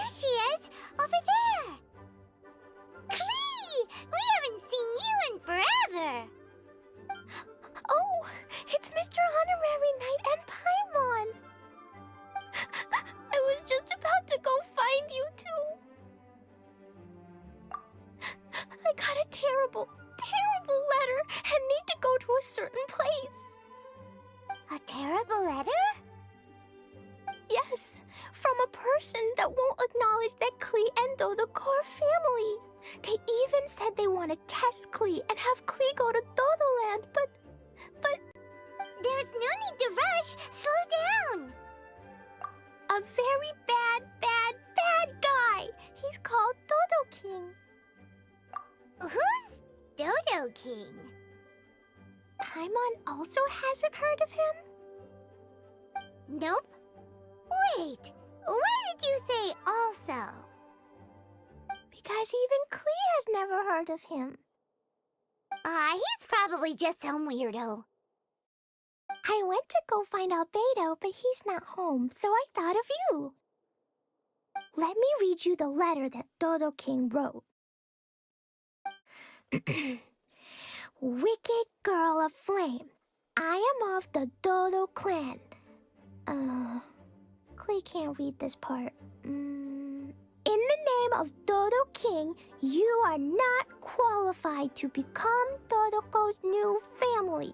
There she is! Over there! Klee! We haven't seen you in forever! Oh, it's Mr. Honorary Knight and Paimon! I was just about to go find you too. I got a terrible, terrible letter and need to go to a certain place. A terrible letter? Yes, from a person that won't acknowledge that Klee and Dodoko are family. They even said they want to test Klee and have Klee go to Dodoland, but... There's no need to rush! Slow down! A very bad guy! He's called Dodo King. Who's Dodo King? Paimon also hasn't heard of him? Nope. Wait, why did you say also? Because even Klee has never heard of him. He's probably just some weirdo. I went to go find Albedo, but he's not home, so I thought of you. Let me read you the letter that Dodo King wrote. Wicked girl of flame, I am of the Dodo clan. Klee can't read this part. In the name of Dodo King, you are not qualified to become Dodoko's new family.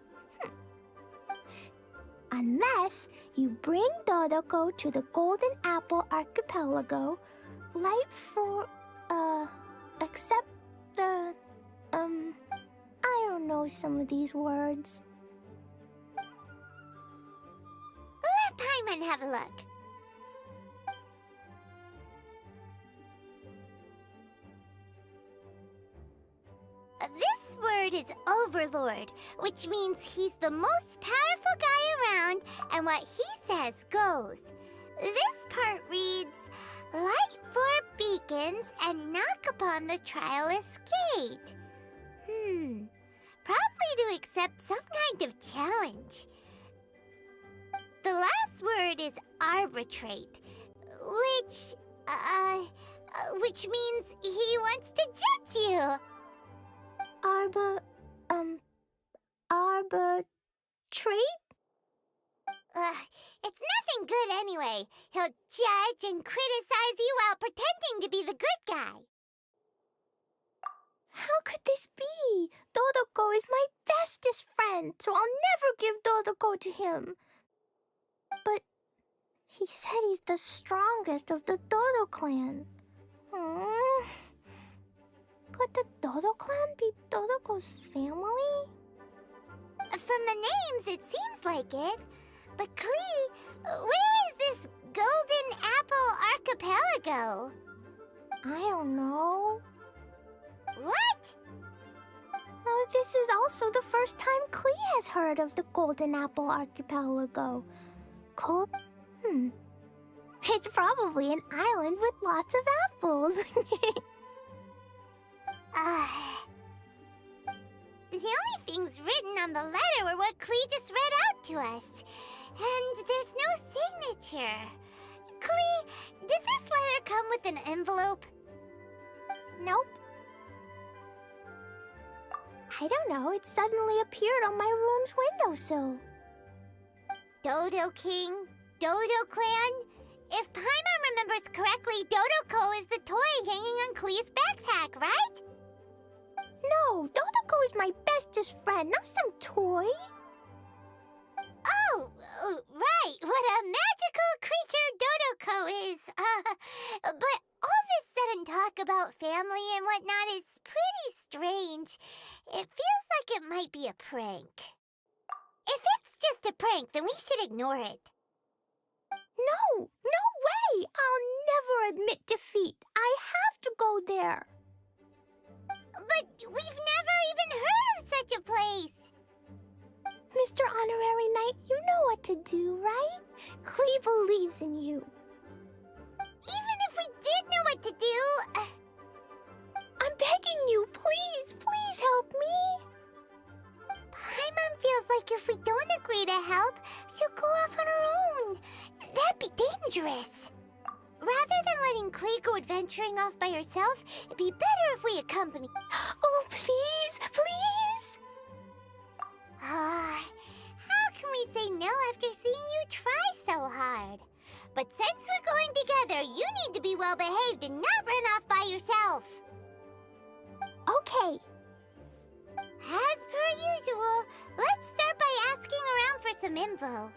Unless you bring Dodoko to the Golden Apple Archipelago, except the, I don't know some of these words. Let Paimon have a look. This word is Overlord, which means he's the most powerful guy around, and what he says goes. This part reads, light 4 beacons and knock upon the trialist gate. Probably to accept some kind of challenge. The last word is arbitrate, which means he wants to judge you. Arbitrate? It's nothing good anyway. He'll judge and criticize you while pretending to be the good guy. How could this be? Dodoko is my bestest friend, so I'll never give Dodoko to him. But he said he's the strongest of the Dodo clan. Could the Dodo clan be Dodoko's family? From the names, it seems like it. But Klee, where is this Golden Apple Archipelago? I don't know. What? This is also the first time Klee has heard of the Golden Apple Archipelago. It's probably an island with lots of apples. The only things written on the letter were what Klee just read out to us. And there's no signature. Klee, did this letter come with an envelope? Nope. I don't know, it suddenly appeared on my room's windowsill. Dodo King, Dodo Clan. If Paimon remembers correctly, Dodoko is the toy hanging on Klee's backpack, right? No, Dodoko is my bestest friend, not some toy. Oh, right. What a magical creature Dodoko is. But all this sudden talk about family and whatnot is pretty strange. It feels like it might be a prank. If it's just a prank, then we should ignore it. No way! I'll never admit defeat. I have to go there. But we've never even heard of such a place. Mr. Honorary Knight, you know what to do, right? Klee believes in you. Even if we did know what to do... I'm begging you, please help me. Paimon feels like if we don't agree to help, she'll go off on her own. That'd be dangerous. rather than letting Clay go adventuring off by herself, it'd be better if we accompany. Oh, please, please! How can we say no after seeing you try so hard? But since we're going together, you need to be well behaved and not run off by yourself. Okay. As per usual, let's start by asking around for some info.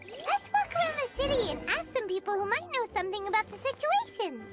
Let's walk around the city and ask some people who might know something about the situation.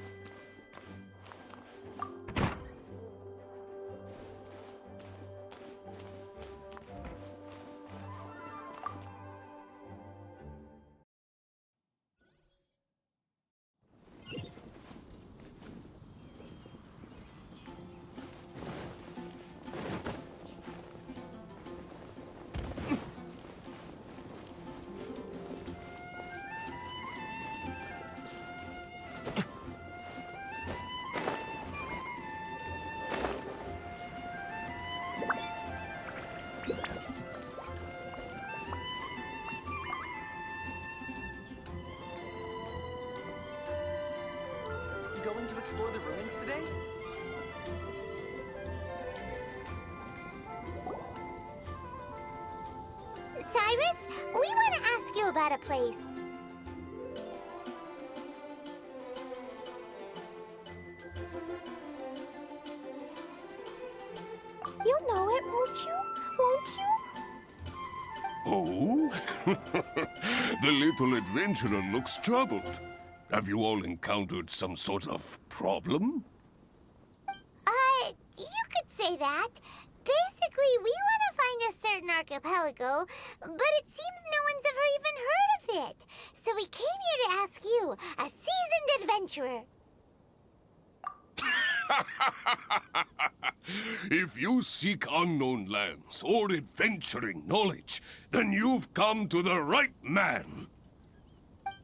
Going to explore the ruins today? Cyrus, we want to ask you about a place. You'll know it, won't you? Won't you? Oh? The little adventurer looks troubled. Have you all encountered some sort of problem? You could say that. Basically, we want to find a certain archipelago, but it seems no one's ever even heard of it. So we came here to ask you, a seasoned adventurer. If you seek unknown lands or adventuring knowledge, then you've come to the right man.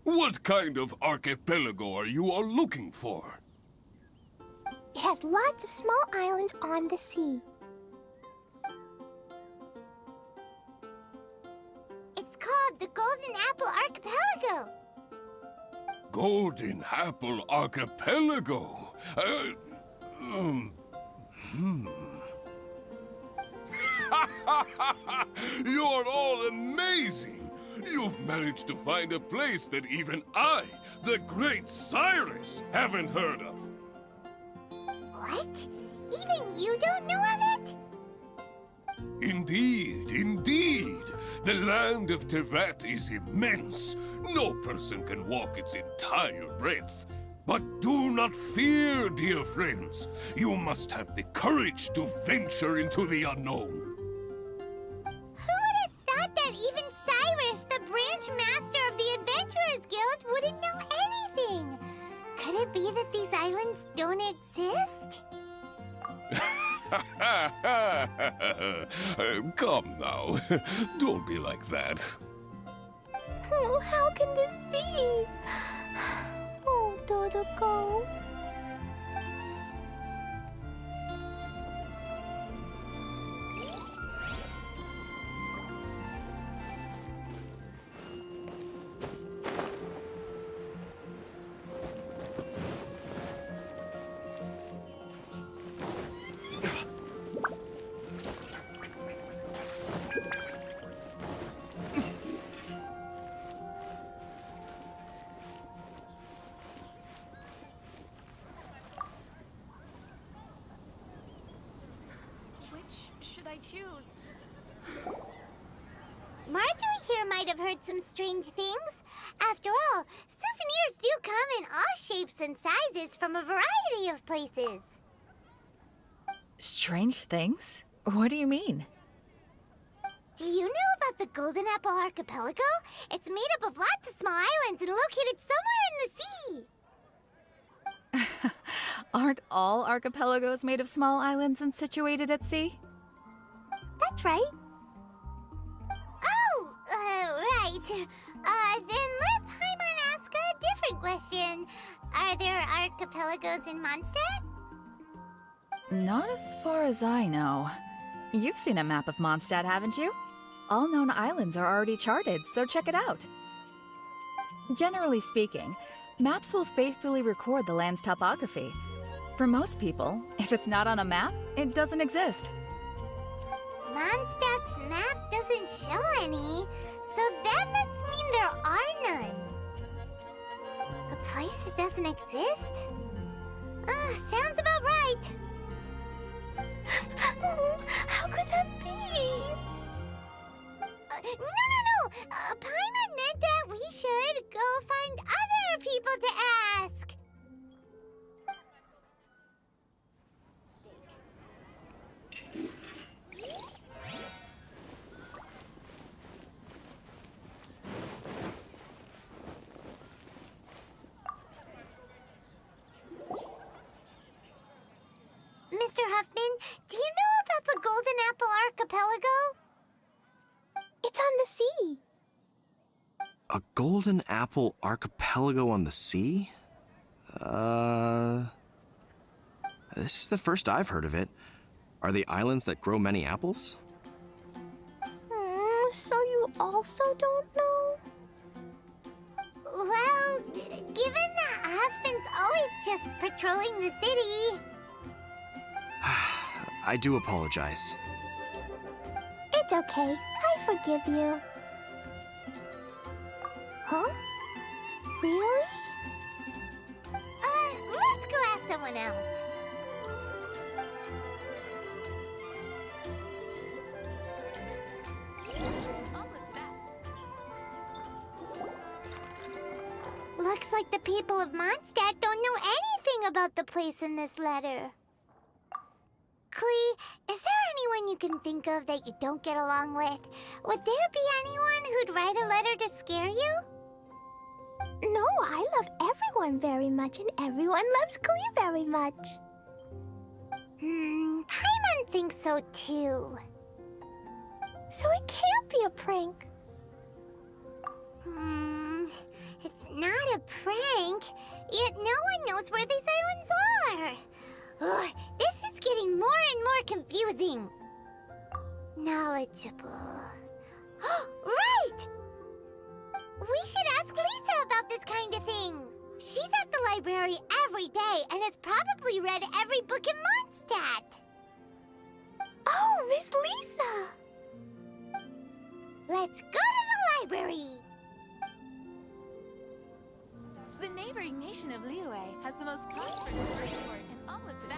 What kind of archipelago are you all looking for? It has lots of small islands on the sea. It's called the Golden Apple Archipelago. Golden Apple Archipelago? You're all amazing! You've managed to find a place that even I, the great Cyrus, haven't heard of. What? Even you don't know of it? Indeed, indeed. The land of Tevat is immense. No person can walk its entire breadth. But do not fear, dear friends. You must have the courage to venture into the unknown. Who would have thought that even Cyrus, the branch master of the Adventurers Guild, wouldn't know anything? Could it be that these islands don't exist? Come now. Don't be like that. Oh, how can this be? Oh, Dodoco. Should I choose? Marjorie here might have heard some strange things. After all, souvenirs do come in all shapes and sizes from a variety of places. Strange things? What do you mean? Do you know about the Golden Apple Archipelago? It's made up of lots of small islands and located somewhere in the sea. Aren't all archipelagos made of small islands and situated at sea? That's right. Oh, right. Then let Paimon ask a different question. Are there archipelagos in Mondstadt? Not as far as I know. You've seen a map of Mondstadt, haven't you? All known islands are already charted, so check it out. Generally speaking, maps will faithfully record the land's topography. For most people, if it's not on a map, it doesn't exist. Mondstadt's map doesn't show any, so that must mean there are none. A place that doesn't exist? Sounds about right. How could that be? No. Paimon meant that we should go find other people to ask. Mr. Huffman, do you know about the Golden Apple Archipelago? It's on the sea. A golden apple archipelago on the sea? This is the first I've heard of it. Are they islands that grow many apples? So you also don't know? Well, given that Huffman's always just patrolling the city. I do apologize. It's okay. I forgive you. Huh? Really? Let's go ask someone else. Looks like the people of Mondstadt don't know anything about the place in this letter. Klee, is there anyone you can think of that you don't get along with? Would there be anyone who'd write a letter to scare you? No, I love everyone very much, and everyone loves Klee very much. Paimon thinks so too. So it can't be a prank. It's not a prank, yet no one knows where these islands are. Ugh, this is getting more and more confusing. Knowledgeable. Right! We should ask Lisa about this kind of thing. She's at the library every day and has probably read every book in Mondstadt. Oh, Miss Lisa! Let's go to the library. The neighboring nation of Liyue has the most prosperous trade port in all of Tibet.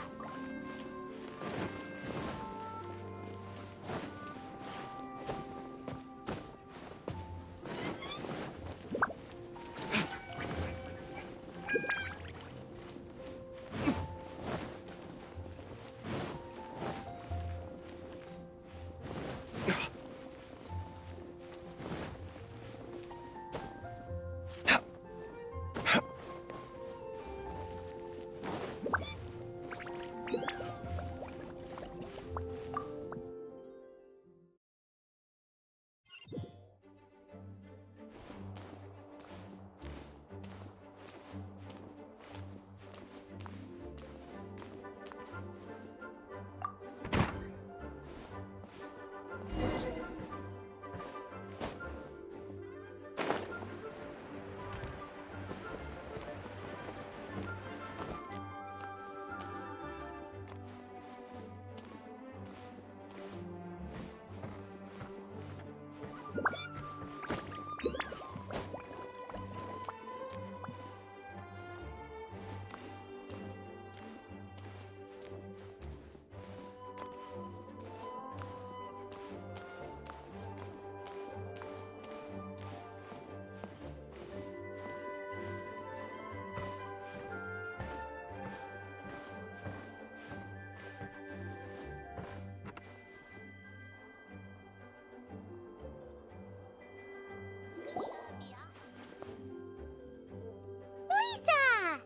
Lisa!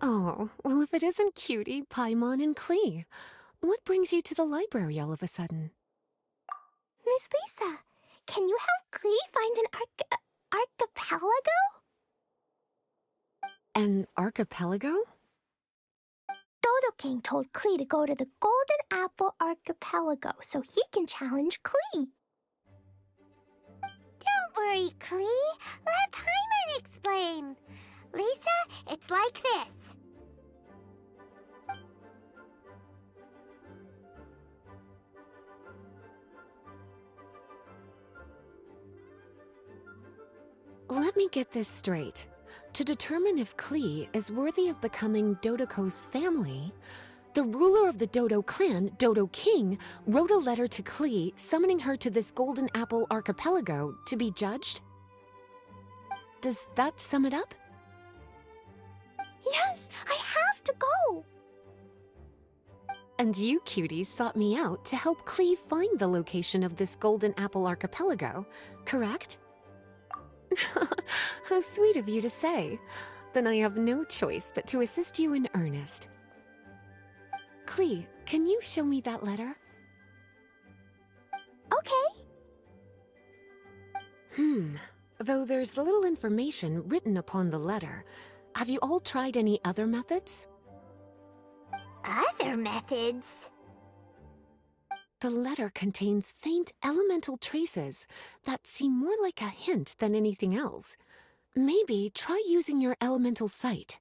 Oh, well, if it isn't Cutie, Paimon, and Klee. What brings you to the library all of a sudden? Miss Lisa, can you help Klee find an archipelago? An archipelago? Dodo King told Klee to go to the Golden Apple Archipelago so he can challenge Klee. Don't worry, Klee. Let Paimon explain. Lisa, it's like this. Let me get this straight. To determine if Klee is worthy of becoming Dodoco's family, the ruler of the Dodo clan, Dodo King, wrote a letter to Klee summoning her to this Golden Apple Archipelago to be judged? Does that sum it up? Yes, I have to go. And you cuties sought me out to help Klee find the location of this Golden Apple Archipelago, correct? How sweet of you to say. Then I have no choice but to assist you in earnest. Klee, can you show me that letter? Okay. Though there's little information written upon the letter, have you all tried any other methods? Other methods? The letter contains faint elemental traces that seem more like a hint than anything else. Maybe try using your elemental sight.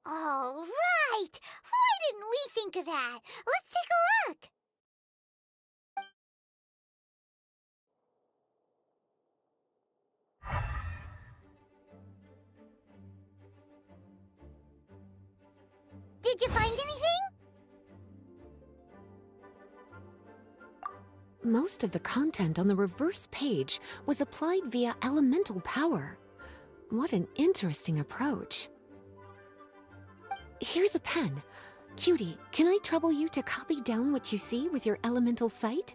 All right! Why didn't we think of that? Let's take a look! Did you find anything? Most of the content on the reverse page was applied via elemental power. What an interesting approach. Here's a pen. Cutie, can I trouble you to copy down what you see with your elemental sight?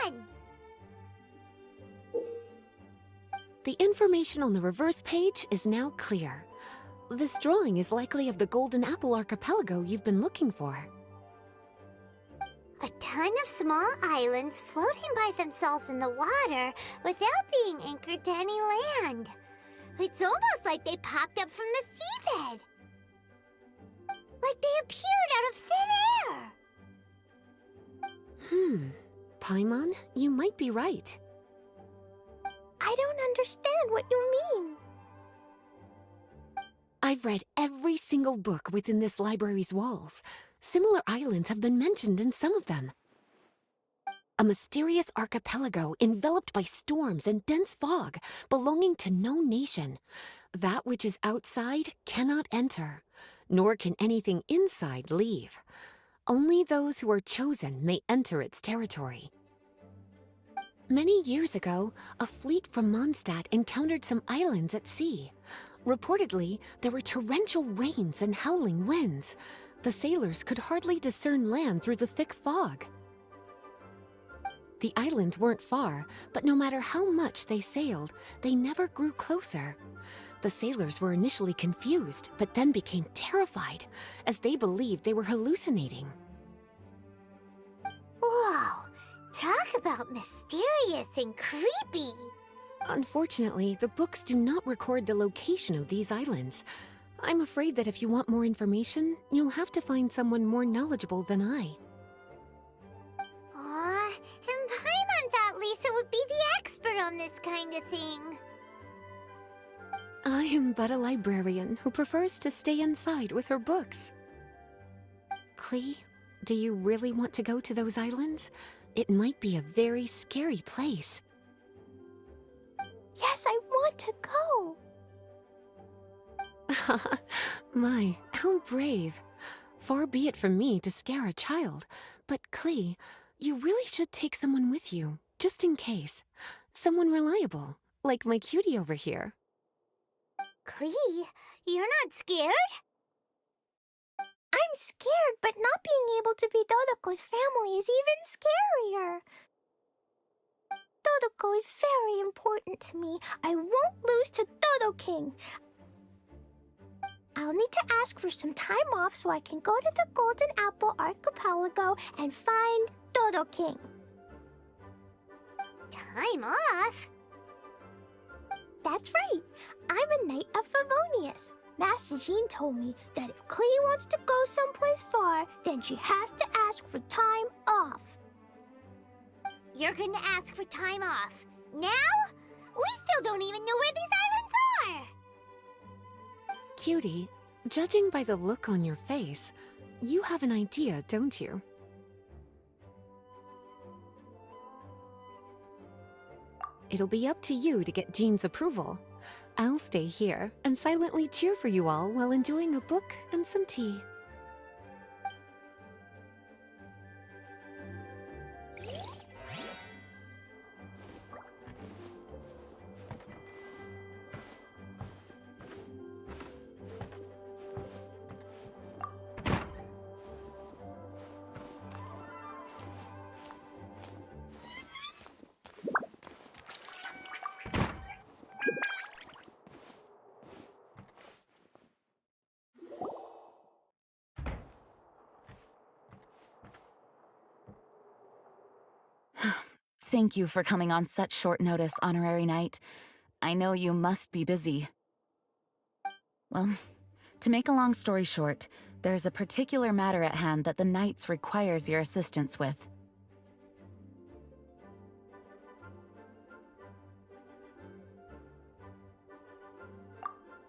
Done! The information on the reverse page is now clear. This drawing is likely of the Golden Apple Archipelago you've been looking for. A ton of small islands floating by themselves in the water without being anchored to any land. It's almost like they popped up from the seabed. Like they appeared out of thin air. Paimon, you might be right. I don't understand what you mean. I've read every single book within this library's walls. Similar islands have been mentioned in some of them. A mysterious archipelago enveloped by storms and dense fog, belonging to no nation. That which is outside cannot enter, nor can anything inside leave. Only those who are chosen may enter its territory. Many years ago, a fleet from Mondstadt encountered some islands at sea. Reportedly, there were torrential rains and howling winds. The sailors could hardly discern land through the thick fog. The islands weren't far, but no matter how much they sailed, they never grew closer. The sailors were initially confused, but then became terrified, as they believed they were hallucinating. Whoa! Talk about mysterious and creepy! Unfortunately, the books do not record the location of these islands. I'm afraid that if you want more information, you'll have to find someone more knowledgeable than I. Aw, and Paimon thought Lisa would be the expert on this kind of thing. I am but a librarian who prefers to stay inside with her books. Klee, do you really want to go to those islands? It might be a very scary place. Yes, I want to go. My, how brave. Far be it from me to scare a child, but Klee, you really should take someone with you, just in case. Someone reliable, like my cutie over here. Klee, you're not scared? I'm scared, but not being able to be Dodoco's family is even scarier. Dodoco is very important to me. I won't lose to Dodo King. I'll need to ask for some time off so I can go to the Golden Apple Archipelago and find Dodo King. Time off? That's right. I'm a Knight of Favonius. Master Jean told me that if Clee wants to go someplace far, then she has to ask for time off. You're gonna ask for time off. Now? We still don't even know where these islands are! Cutie, judging by the look on your face, you have an idea, don't you? It'll be up to you to get Jean's approval. I'll stay here and silently cheer for you all while enjoying a book and some tea. Thank you for coming on such short notice, Honorary Knight. I know you must be busy. Well, to make a long story short, there's a particular matter at hand that the Knights requires your assistance with.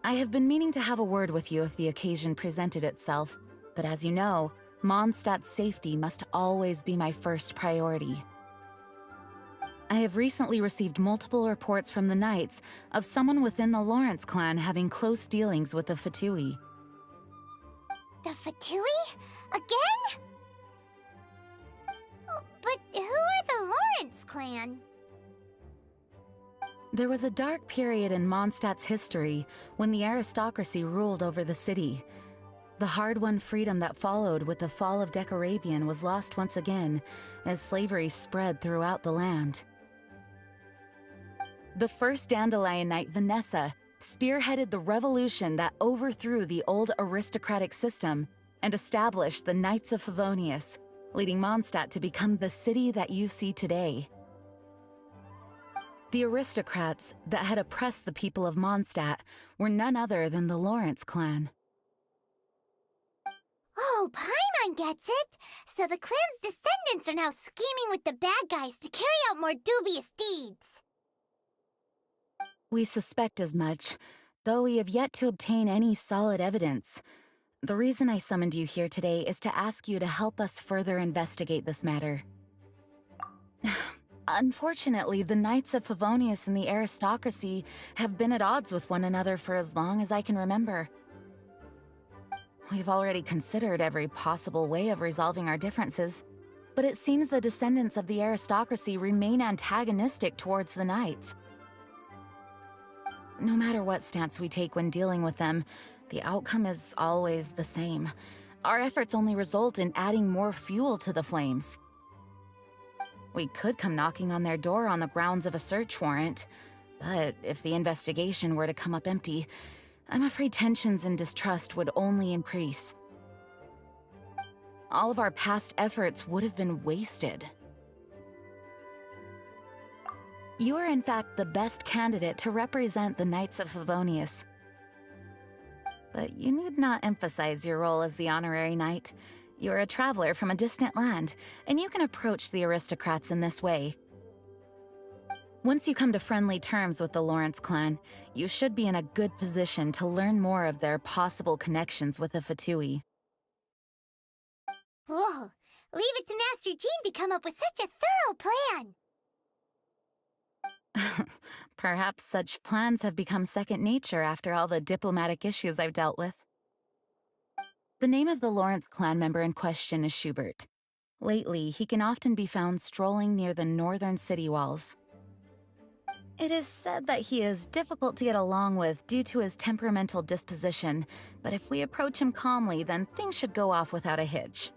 I have been meaning to have a word with you if the occasion presented itself, but as you know, Mondstadt's safety must always be my first priority. I have recently received multiple reports from the Knights of someone within the Lawrence clan having close dealings with the Fatui. The Fatui? Again? Oh, but who are the Lawrence clan? There was a dark period in Mondstadt's history when the aristocracy ruled over the city. The hard-won freedom that followed with the fall of Decorabian was lost once again as slavery spread throughout the land. The first Dandelion Knight, Vanessa, spearheaded the revolution that overthrew the old aristocratic system and established the Knights of Favonius, leading Mondstadt to become the city that you see today. The aristocrats that had oppressed the people of Mondstadt were none other than the Lawrence clan. Oh, Paimon gets it! So the clan's descendants are now scheming with the bad guys to carry out more dubious deeds. We suspect as much, though we have yet to obtain any solid evidence. The reason I summoned you here today is to ask you to help us further investigate this matter. Unfortunately, the Knights of Favonius and the aristocracy have been at odds with one another for as long as I can remember. We've already considered every possible way of resolving our differences, but it seems the descendants of the aristocracy remain antagonistic towards the Knights. No matter what stance we take when dealing with them, the outcome is always the same. Our efforts only result in adding more fuel to the flames. We could come knocking on their door on the grounds of a search warrant, but if the investigation were to come up empty, I'm afraid tensions and distrust would only increase. All of our past efforts would have been wasted. You are in fact the best candidate to represent the Knights of Favonius. But you need not emphasize your role as the honorary knight. You're a traveler from a distant land, and you can approach the aristocrats in this way. Once you come to friendly terms with the Lawrence clan, you should be in a good position to learn more of their possible connections with the Fatui. Whoa, leave it to Master Jean to come up with such a thorough plan. Perhaps such plans have become second nature after all the diplomatic issues I've dealt with. The name of the Lawrence clan member in question is Schubert. Lately, he can often be found strolling near the northern city walls. It is said that he is difficult to get along with due to his temperamental disposition, but if we approach him calmly, then things should go off without a hitch.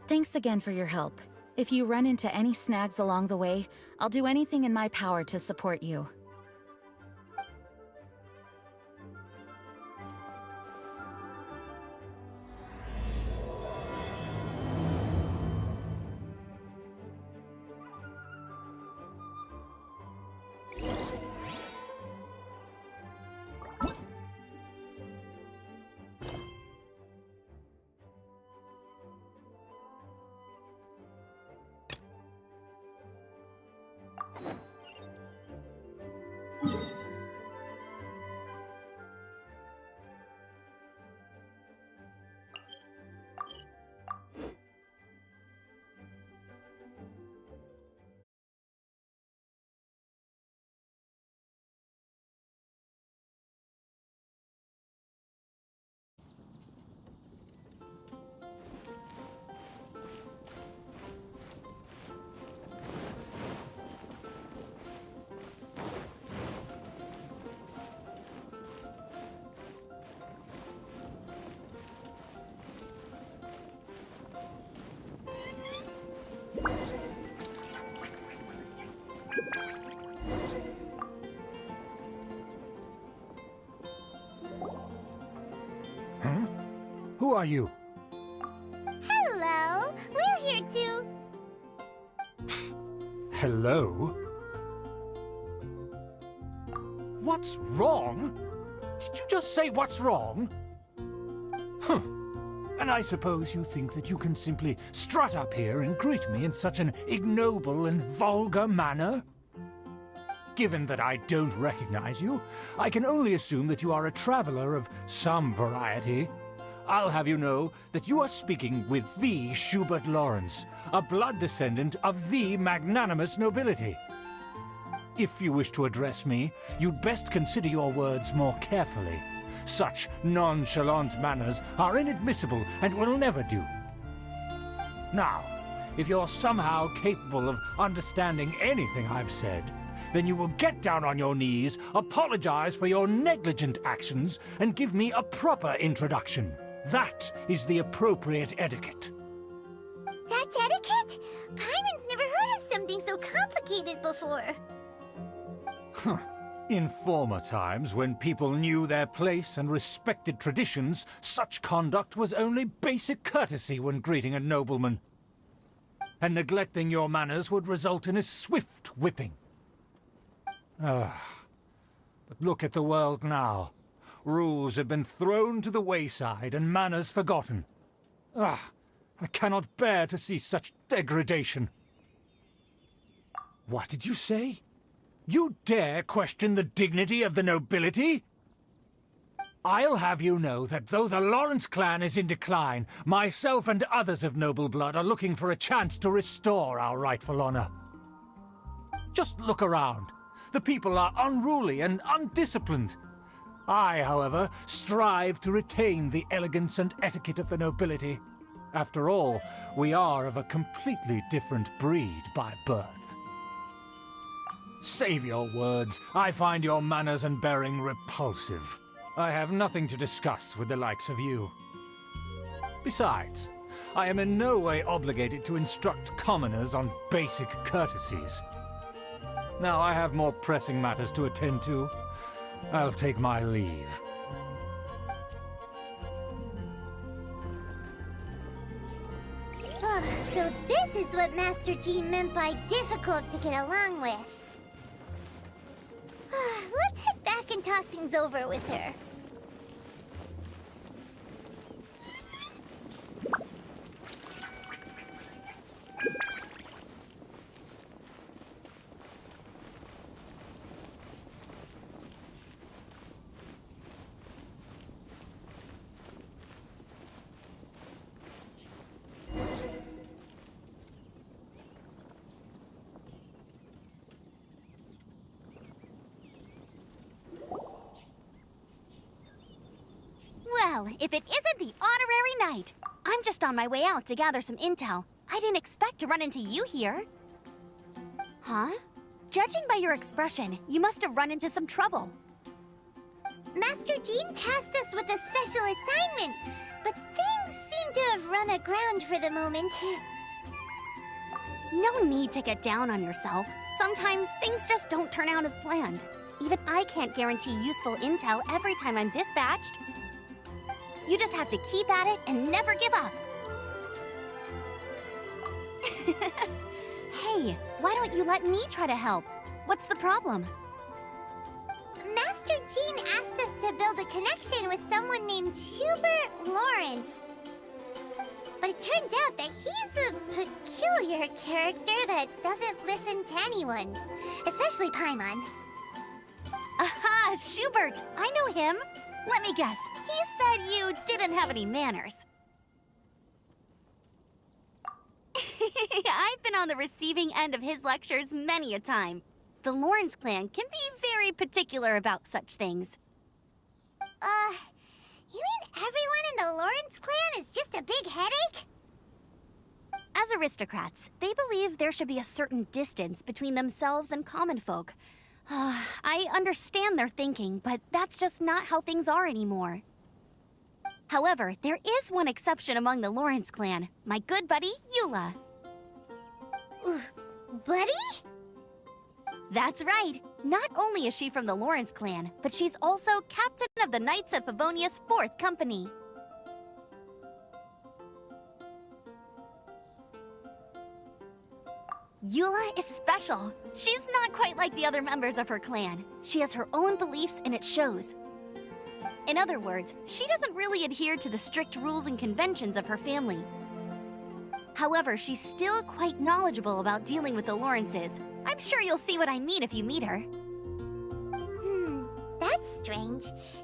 Thanks again for your help. If you run into any snags along the way, I'll do anything in my power to support you. Who are you? Hello, we're here to... Hello? What's wrong? Did you just say what's wrong? Huh. And I suppose you think that you can simply strut up here and greet me in such an ignoble and vulgar manner? Given that I don't recognize you, I can only assume that you are a traveler of some variety. I'll have you know that you are speaking with the Schubert Lawrence, a blood descendant of the magnanimous nobility. If you wish to address me, you'd best consider your words more carefully. Such nonchalant manners are inadmissible and will never do. Now, if you're somehow capable of understanding anything I've said, then you will get down on your knees, apologize for your negligent actions, and give me a proper introduction. That is the appropriate etiquette. That's etiquette? Paimon's never heard of something so complicated before. In former times, when people knew their place and respected traditions, such conduct was only basic courtesy when greeting a nobleman. And neglecting your manners would result in a swift whipping. But look at the world now. Rules have been thrown to the wayside and manners forgotten. I cannot bear to see such degradation. What did you say? You dare question the dignity of the nobility? I'll have you know that though the Lawrence clan is in decline, myself and others of noble blood are looking for a chance to restore our rightful honor. Just look around. The people are unruly and undisciplined. I, however, strive to retain the elegance and etiquette of the nobility. After all, we are of a completely different breed by birth. Save your words. I find your manners and bearing repulsive. I have nothing to discuss with the likes of you. Besides, I am in no way obligated to instruct commoners on basic courtesies. Now I have more pressing matters to attend to. I'll take my leave. So this is what Master Jean meant by difficult to get along with. Let's head back and talk things over with her. Well, if it isn't the honorary knight! I'm just on my way out to gather some intel. I didn't expect to run into you here. Huh? Judging by your expression, you must have run into some trouble. Master Jean tasked us with a special assignment, but things seem to have run aground for the moment. No need to get down on yourself. Sometimes things just don't turn out as planned. Even I can't guarantee useful intel every time I'm dispatched. You just have to keep at it and never give up. Hey, why don't you let me try to help? What's the problem? Master Jean asked us to build a connection with someone named Schubert Lawrence. But it turns out that he's a peculiar character that doesn't listen to anyone, especially Paimon. Aha, Schubert! I know him. Let me guess. He said you didn't have any manners. I've been on the receiving end of his lectures many a time. The Lawrence clan can be very particular about such things. You mean everyone in the Lawrence clan is just a big headache? As aristocrats, they believe there should be a certain distance between themselves and common folk. I understand their thinking, but that's just not how things are anymore. However, there is one exception among the Lawrence clan, my good buddy, Eula. Buddy? That's right. Not only is she from the Lawrence clan, but she's also captain of the Knights of Favonia's 4th Company. Eula is special. She's not quite like the other members of her clan. She has her own beliefs and it shows. In other words, she doesn't really adhere to the strict rules and conventions of her family. However, she's still quite knowledgeable about dealing with the Lawrences. I'm sure you'll see what I mean if you meet her. That's strange.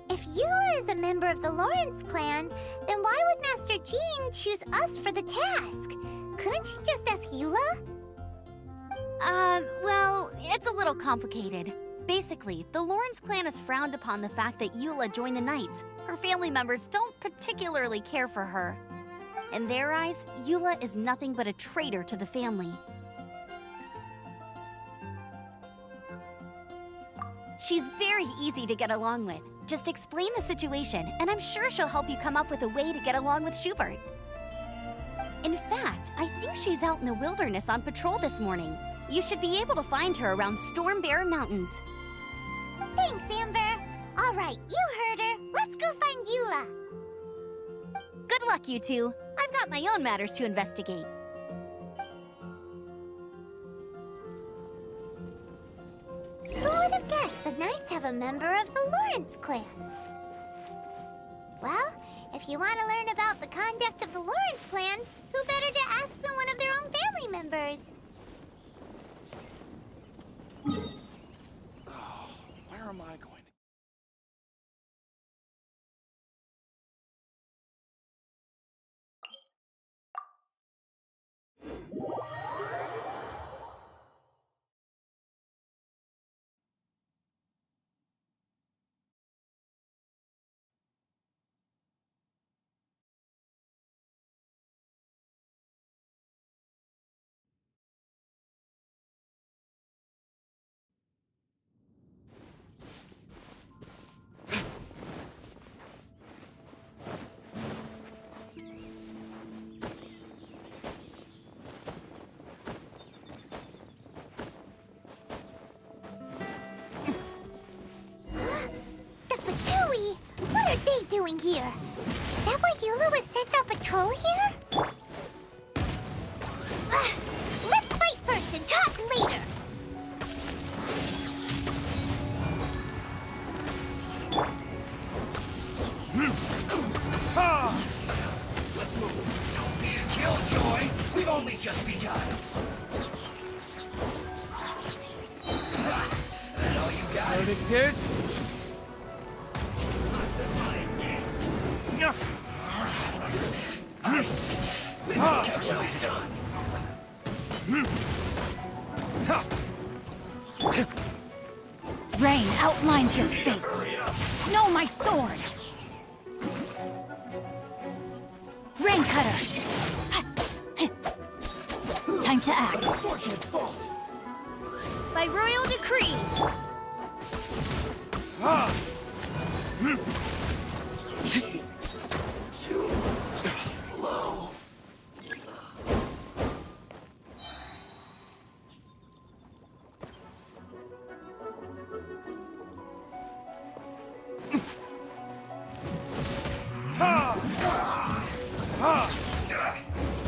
If Eula is a member of the Lawrence clan, then why would Master Jean choose us for the task? Couldn't she just ask Eula? Well, it's a little complicated. Basically, the Lawrence clan has frowned upon the fact that Eula joined the Knights. Her family members don't particularly care for her. In their eyes, Eula is nothing but a traitor to the family. She's very easy to get along with. Just explain the situation, and I'm sure she'll help you come up with a way to get along with Schubert. In fact, I think she's out in the wilderness on patrol this morning. You should be able to find her around Storm Bear Mountains. Thanks, Amber. All right, you heard her. Let's go find Eula. Good luck, you two. I've got my own matters to investigate. Who would have guessed the Knights have a member of the Lawrence clan? Well, if you want to learn about the conduct of the Lawrence clan, who better to ask than one of their own family members? Where am I going? The Fatui! What are they doing here? Is that why Eula was sent on patrol here? Let's fight first and talk later! Let's move. Don't be a killjoy. We've only just begun. That all you got? Verdict is... This is calculated. Rain outlines your fate. No, my sword! Rain cutter! Time to act. Unfortunate fault. By royal decree! Too low.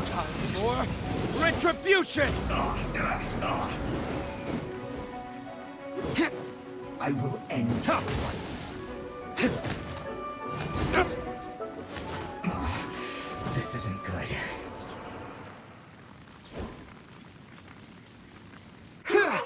Time for retribution! I will end top. This isn't good. Huh.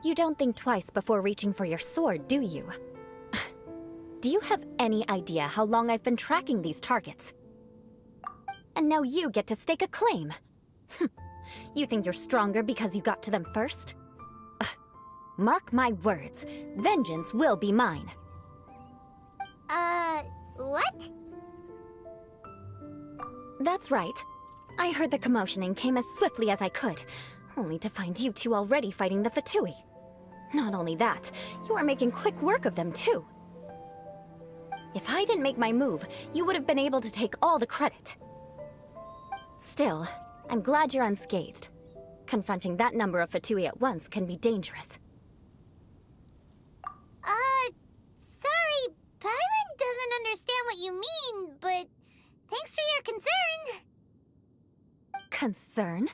You don't think twice before reaching for your sword, do you? Do you have any idea how long I've been tracking these targets? And now you get to stake a claim. You think you're stronger because you got to them first? Mark my words, vengeance will be mine. What? That's right. I heard the commotion and came as swiftly as I could, only to find you two already fighting the Fatui. Not only that, you are making quick work of them too. If I didn't make my move, you would have been able to take all the credit. Still, I'm glad you're unscathed. Confronting that number of Fatui at once can be dangerous. Sorry, Paimon doesn't understand what you mean, but thanks for your concern. Concern?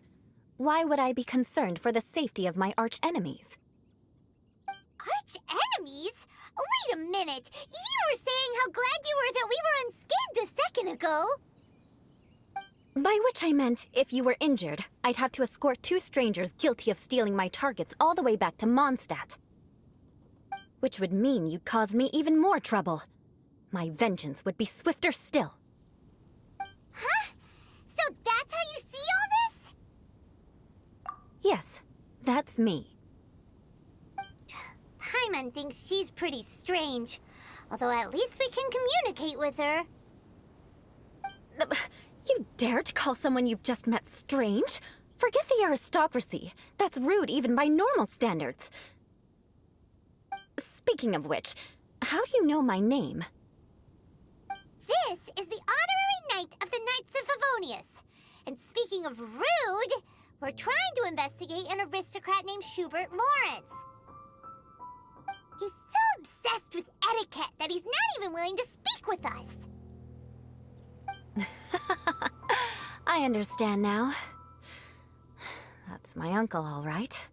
Why would I be concerned for the safety of my arch-enemies? Arch-enemies? Wait a minute! You were saying how glad you were that we were unscathed a second ago! By which I meant, if you were injured, I'd have to escort 2 strangers guilty of stealing my targets all the way back to Mondstadt. Which would mean you'd cause me even more trouble. My vengeance would be swifter still. Huh? So that's how you see all this? Yes, that's me. Paimon thinks she's pretty strange. Although at least we can communicate with her. You dare to call someone you've just met strange? Forget the aristocracy. That's rude even by normal standards. Speaking of which, how do you know my name? This is the honorary knight of the Knights of Favonius. And speaking of rude, we're trying to investigate an aristocrat named Schubert Lawrence. He's so obsessed with etiquette that he's not even willing to speak with us. I understand now. That's my uncle, all right.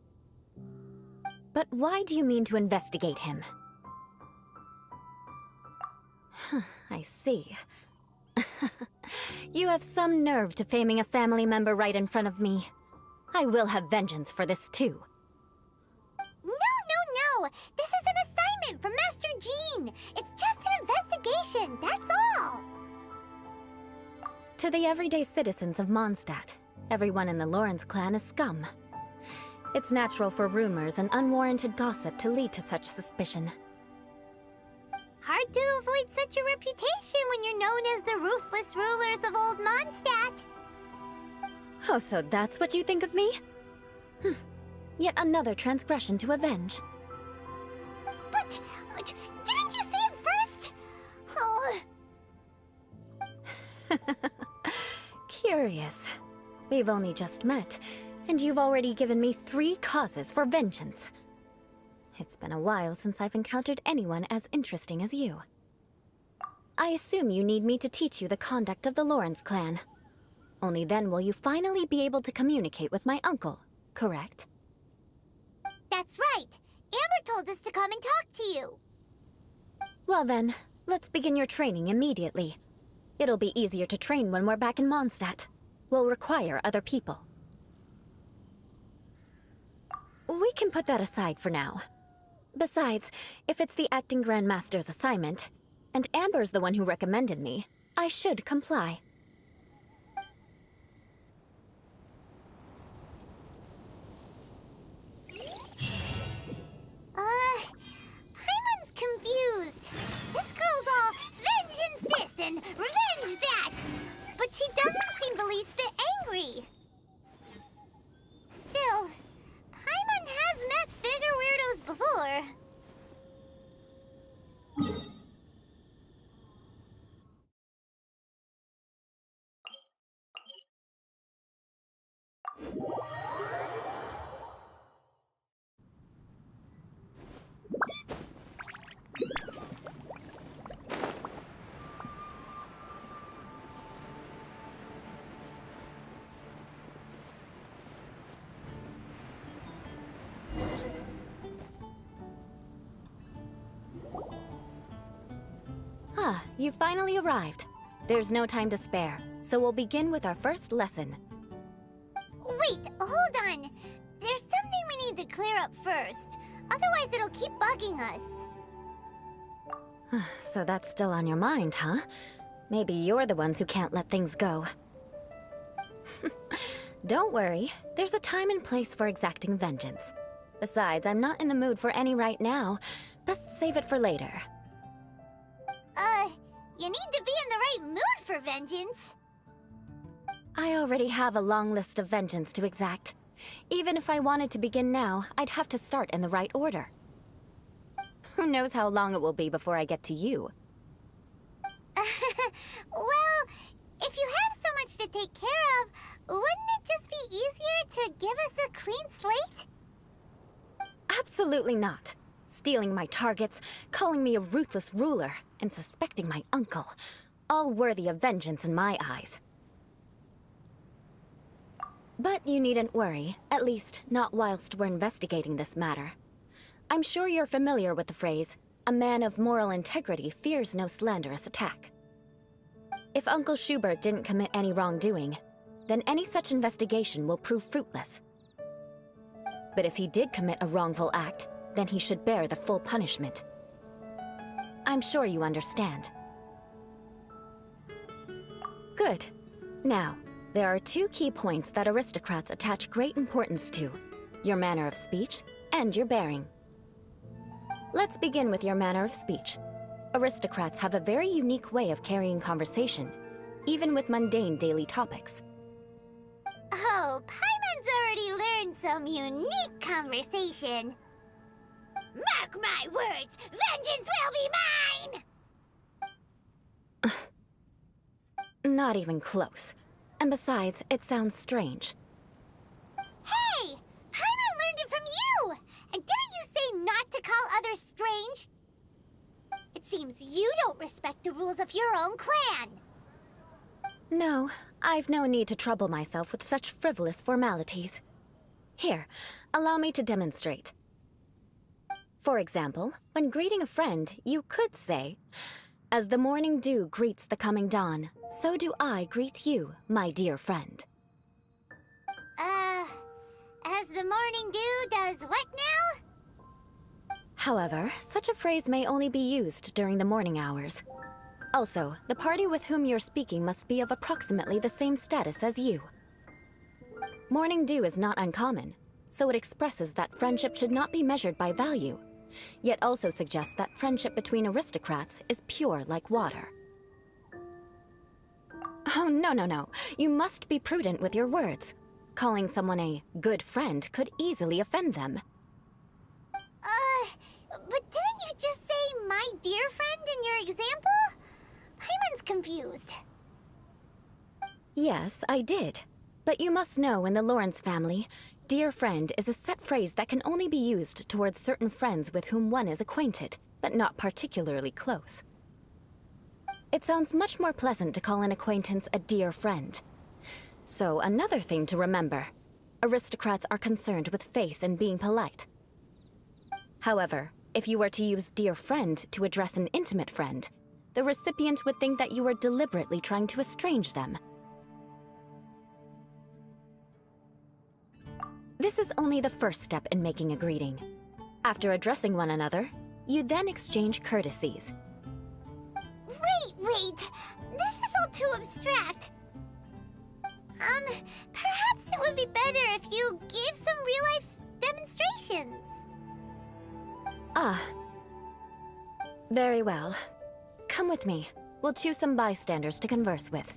But why do you mean to investigate him? I see. You have some nerve to faming a family member right in front of me. I will have vengeance for this too. No! This is an assignment from Master Jean! It's just an investigation, that's all! To the everyday citizens of Mondstadt, everyone in the Lawrence clan is scum. It's natural for rumors and unwarranted gossip to lead to such suspicion. Hard to avoid such a reputation when you're known as the ruthless rulers of Old Mondstadt. Oh, so that's what you think of me? Yet another transgression to avenge. But, didn't you say it first? Oh. Curious. We've only just met, and you've already given me 3 causes for vengeance. It's been a while since I've encountered anyone as interesting as you. I assume you need me to teach you the conduct of the Lawrence clan. Only then will you finally be able to communicate with my uncle, correct? That's right. Amber told us to come and talk to you. Well then, let's begin your training immediately. It'll be easier to train when we're back in Mondstadt. We'll require other people. We can put that aside for now. Besides, if it's the acting Grandmaster's assignment, and Amber's the one who recommended me, I should comply. Paimon's confused. This girl's all vengeance this and revenge that. But she doesn't seem the least bit angry. Still, Paimon has met bigger weirdos before. Ah, you finally arrived. There's no time to spare, so we'll begin with our first lesson. Wait, hold on. There's something we need to clear up first. Otherwise, it'll keep bugging us. So that's still on your mind, huh? Maybe you're the ones who can't let things go. Don't worry, there's a time and place for exacting vengeance. Besides, I'm not in the mood for any right now. Best save it for later. You need to be in the right mood for vengeance. I already have a long list of vengeance to exact. Even if I wanted to begin now, I'd have to start in the right order. Who knows how long it will be before I get to you? Well, if you have so much to take care of, wouldn't it just be easier to give us a clean slate? Absolutely not. Stealing my targets, calling me a ruthless ruler, and suspecting my uncle. All worthy of vengeance in my eyes. But you needn't worry, at least not whilst we're investigating this matter. I'm sure you're familiar with the phrase, a man of moral integrity fears no slanderous attack. If Uncle Schubert didn't commit any wrongdoing, then any such investigation will prove fruitless. But if he did commit a wrongful act, then he should bear the full punishment. I'm sure you understand. Good. Now, there are two key points that aristocrats attach great importance to: your manner of speech and your bearing. Let's begin with your manner of speech. Aristocrats have a very unique way of carrying conversation, even with mundane daily topics. Oh, Paimon's already learned some unique conversation. Mark my words, vengeance will be mine! Not even close. And besides, it sounds strange. Hey! Paimon learned it from you! And didn't you say not to call others strange? It seems you don't respect the rules of your own clan. No, I've no need to trouble myself with such frivolous formalities. Here, allow me to demonstrate. For example, when greeting a friend, you could say, "As the morning dew greets the coming dawn, so do I greet you, my dear friend." As the morning dew does what now? However, such a phrase may only be used during the morning hours. Also, the party with whom you're speaking must be of approximately the same status as you. Morning dew is not uncommon, so it expresses that friendship should not be measured by value, yet also suggests that friendship between aristocrats is pure like water. Oh, no. You must be prudent with your words. Calling someone a good friend could easily offend them. But didn't you just say my dear friend in your example? Paimon's confused. Yes, I did. But you must know in the Lawrence family, dear friend is a set phrase that can only be used towards certain friends with whom one is acquainted, but not particularly close. It sounds much more pleasant to call an acquaintance a dear friend. So another thing to remember, aristocrats are concerned with face and being polite. However, if you were to use dear friend to address an intimate friend, the recipient would think that you were deliberately trying to estrange them. This is only the first step in making a greeting. After addressing one another, you then exchange courtesies. Wait! This is all too abstract. Perhaps it would be better if you gave some real-life demonstrations. Ah. Very well. Come with me. We'll choose some bystanders to converse with.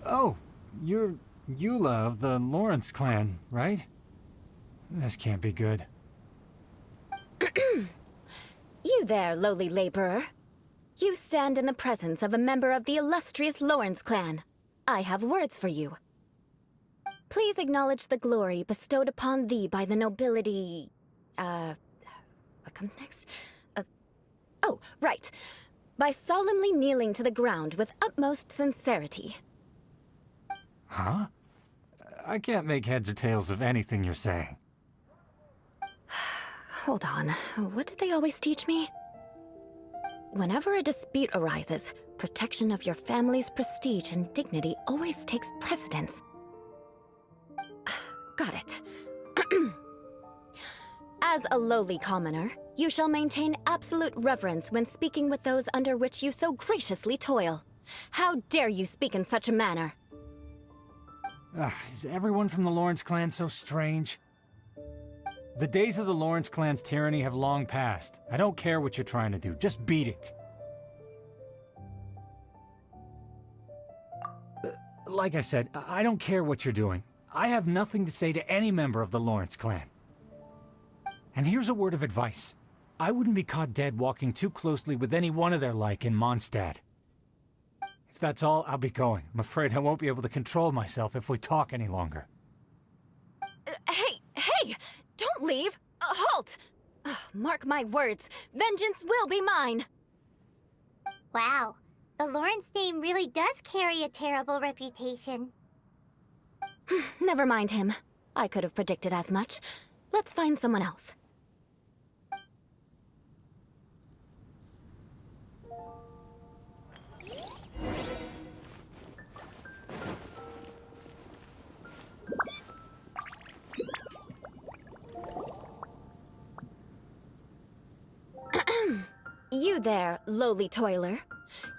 Oh, you're Eula of the Lawrence clan, right? This can't be good. You there, lowly laborer. You stand in the presence of a member of the illustrious Lawrence clan. I have words for you. Please acknowledge the glory bestowed upon thee by the nobility... what comes next? Oh, right. By solemnly kneeling to the ground with utmost sincerity. Huh? I can't make heads or tails of anything you're saying. Hold on. What did they always teach me? Whenever a dispute arises, protection of your family's prestige and dignity always takes precedence. Got it. As a lowly commoner, you shall maintain absolute reverence when speaking with those under which you so graciously toil. How dare you speak in such a manner? Is everyone from the Lawrence clan so strange? The days of the Lawrence clan's tyranny have long passed. I don't care what you're trying to do, just beat it. Like I said, I don't care what you're doing. I have nothing to say to any member of the Lawrence clan. And here's a word of advice. I wouldn't be caught dead walking too closely with any one of their like in Mondstadt. If that's all, I'll be going. I'm afraid I won't be able to control myself if we talk any longer. Hey! Don't leave! Halt! Mark my words, vengeance will be mine! Wow, the Lawrence name really does carry a terrible reputation. Never mind him. I could have predicted as much. Let's find someone else. You there, lowly toiler.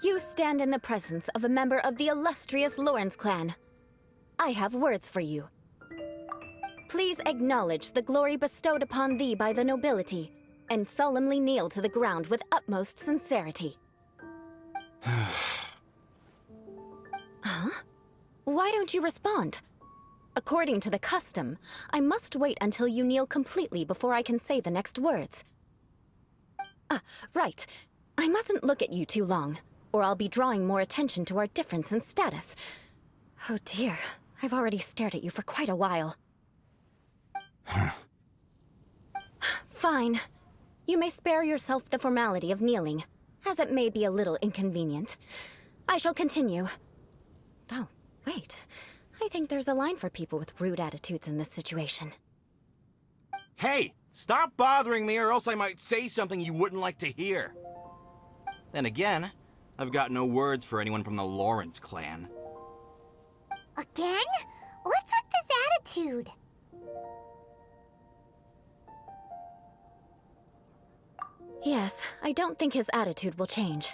You stand in the presence of a member of the illustrious Lawrence clan. I have words for you. Please acknowledge the glory bestowed upon thee by the nobility, and solemnly kneel to the ground with utmost sincerity. Huh? Why don't you respond? According to the custom, I must wait until you kneel completely before I can say the next words. Right. I mustn't look at you too long, or I'll be drawing more attention to our difference in status. Oh dear, I've already stared at you for quite a while. Fine. You may spare yourself the formality of kneeling, as it may be a little inconvenient. I shall continue. Oh, wait. I think there's a line for people with rude attitudes in this situation. Hey! Stop bothering me or else I might say something you wouldn't like to hear. Then again, I've got no words for anyone from the Lawrence clan. Again? What's with this attitude? Yes, I don't think his attitude will change.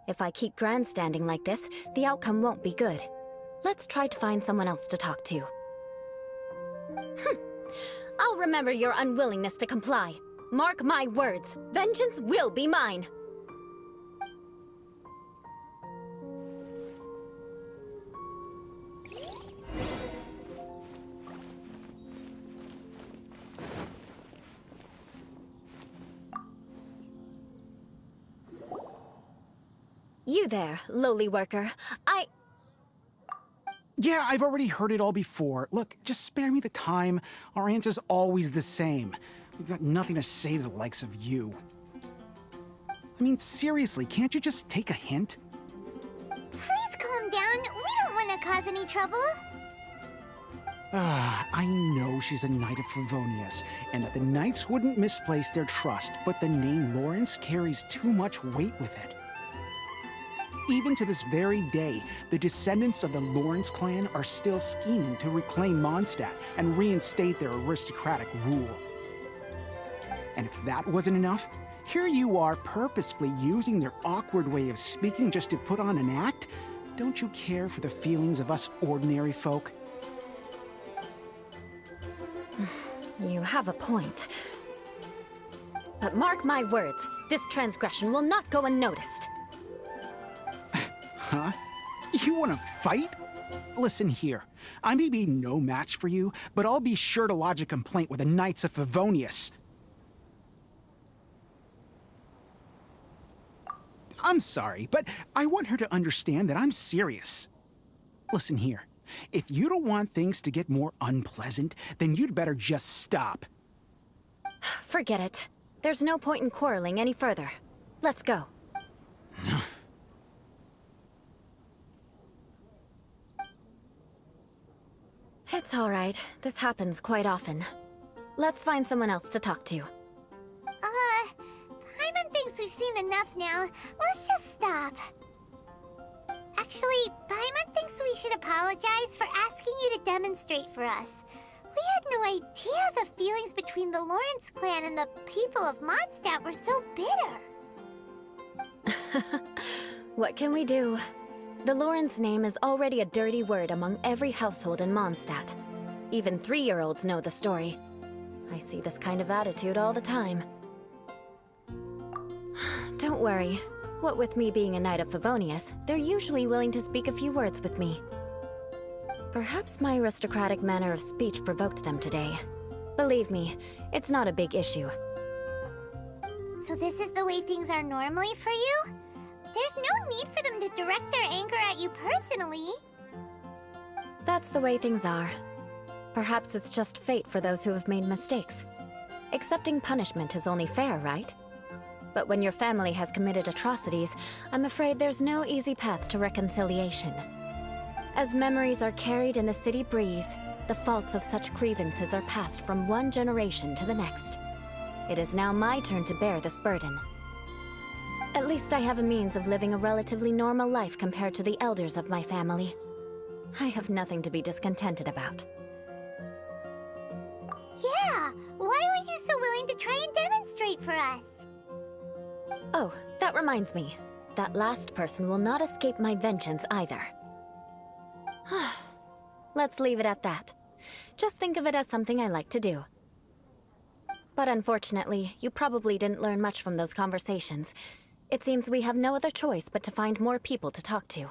If I keep grandstanding like this, the outcome won't be good. Let's try to find someone else to talk to. I'll remember your unwillingness to comply. Mark my words, vengeance will be mine. You there, lowly worker. Yeah, I've already heard it all before. Look, just spare me the time. Our answer's always the same. We've got nothing to say to the likes of you. I mean, seriously, can't you just take a hint? Please calm down. We don't want to cause any trouble. I know she's a Knight of Favonius, and that the Knights wouldn't misplace their trust, but the name Lawrence carries too much weight with it. Even to this very day, the descendants of the Lawrence clan are still scheming to reclaim Mondstadt and reinstate their aristocratic rule. And if that wasn't enough, here you are purposefully using their awkward way of speaking just to put on an act? Don't you care for the feelings of us ordinary folk? You have a point. But mark my words, this transgression will not go unnoticed. Huh? You want to fight? Listen here. I may be no match for you, but I'll be sure to lodge a complaint with the Knights of Favonius. I'm sorry, but I want her to understand that I'm serious. Listen here. If you don't want things to get more unpleasant, then you'd better just stop. Forget it. There's no point in quarreling any further. Let's go. It's all right. This happens quite often. Let's find someone else to talk to. had enough now. Let's just stop. Actually, Paimon thinks we should apologize for asking you to demonstrate for us. We had no idea the feelings between the Lawrence clan and the people of Mondstadt were so bitter. What can we do? The Lawrence name is already a dirty word among every household in Mondstadt. Even 3-year-olds know the story. I see this kind of attitude all the time. Don't worry. What with me being a Knight of Favonius, they're usually willing to speak a few words with me. Perhaps my aristocratic manner of speech provoked them today. Believe me, it's not a big issue. So this is the way things are normally for you? There's no need for them to direct their anger at you personally. That's the way things are. Perhaps it's just fate for those who have made mistakes. Accepting punishment is only fair, right? But when your family has committed atrocities, I'm afraid there's no easy path to reconciliation. As memories are carried in the city breeze, the faults of such grievances are passed from one generation to the next. It is now my turn to bear this burden. At least I have a means of living a relatively normal life compared to the elders of my family. I have nothing to be discontented about. Yeah, why were you so willing to try and demonstrate for us? Oh, that reminds me. That last person will not escape my vengeance either. Let's leave it at that. Just think of it as something I like to do. But unfortunately, you probably didn't learn much from those conversations. It seems we have no other choice but to find more people to talk to. No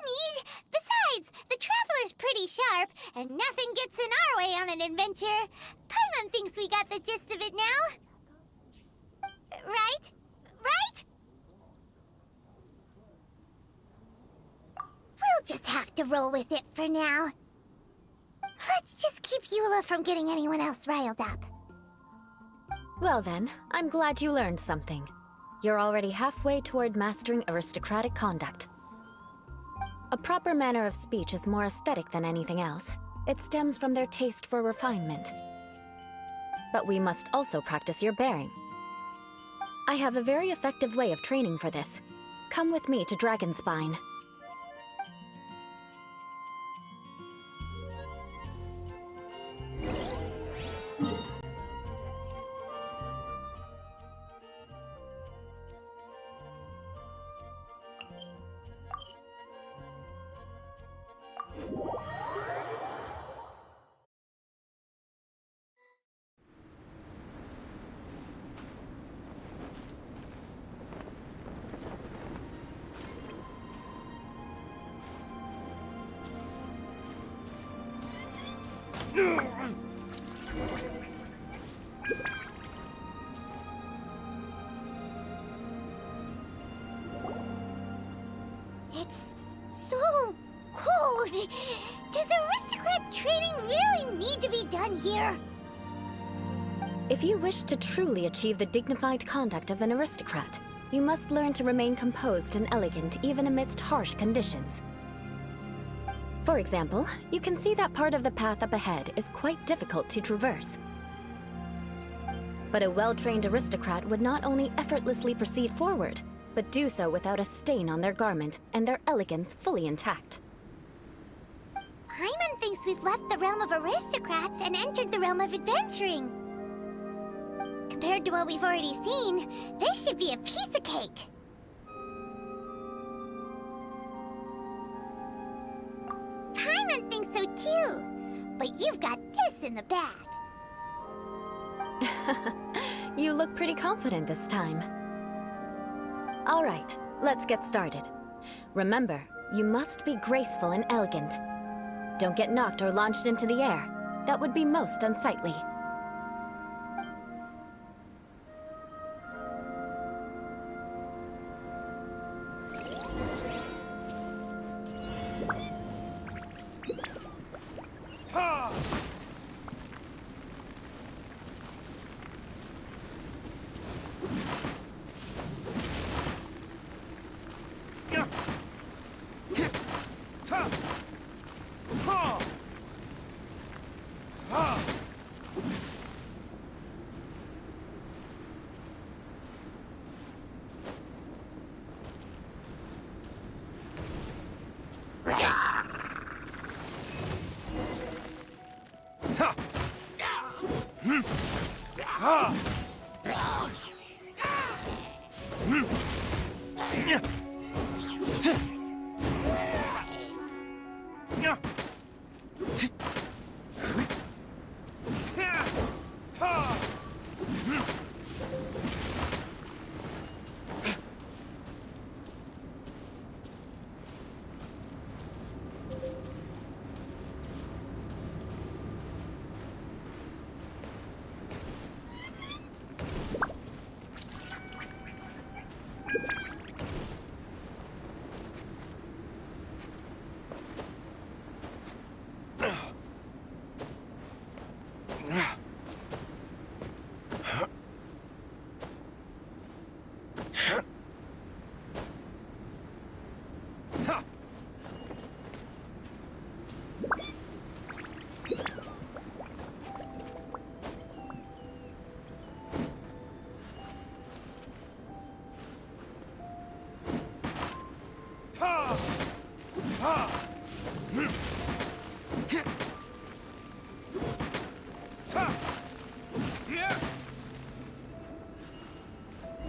need! Besides, the Traveler's pretty sharp, and nothing gets in our way on an adventure. Paimon thinks we got the gist of it now. Right? Right? We'll just have to roll with it for now. Let's just keep Eula from getting anyone else riled up. Well then, I'm glad you learned something. You're already halfway toward mastering aristocratic conduct. A proper manner of speech is more aesthetic than anything else. It stems from their taste for refinement. But we must also practice your bearing. I have a very effective way of training for this. Come with me to Dragonspine. It's so cold. Does aristocrat training really need to be done here? If you wish to truly achieve the dignified conduct of an aristocrat, you must learn to remain composed and elegant even amidst harsh conditions. For example, you can see that part of the path up ahead is quite difficult to traverse. But a well-trained aristocrat would not only effortlessly proceed forward, but do so without a stain on their garment and their elegance fully intact. Paimon thinks we've left the realm of aristocrats and entered the realm of adventuring. Compared to what we've already seen, this should be a piece of cake. Paimon thinks so too, but you've got this in the bag. You look pretty confident this time. All right, let's get started. Remember, you must be graceful and elegant. Don't get knocked or launched into the air. That would be most unsightly.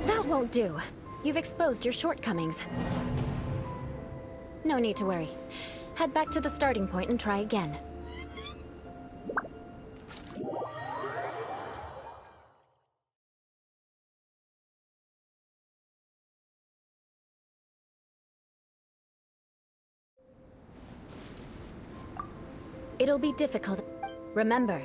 That won't do. You've exposed your shortcomings. No need to worry. Head back to the starting point and try again. It'll be difficult. Remember.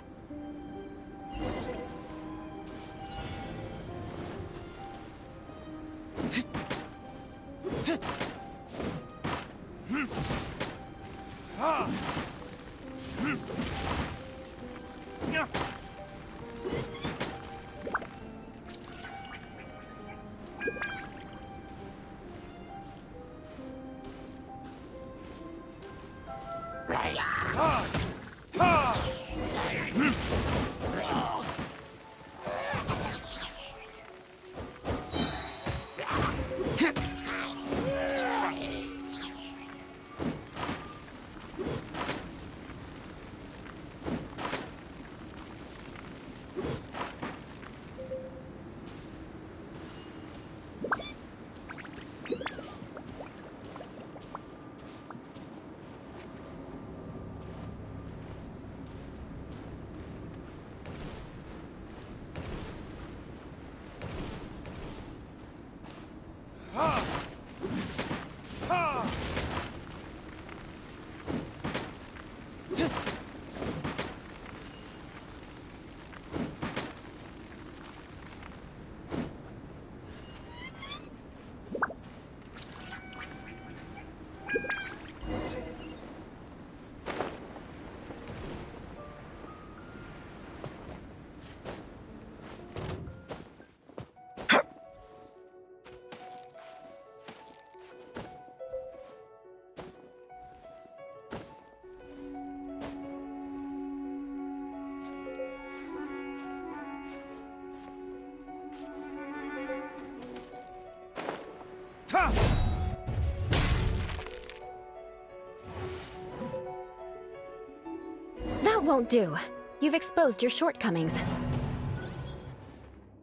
That won't do. You've exposed your shortcomings.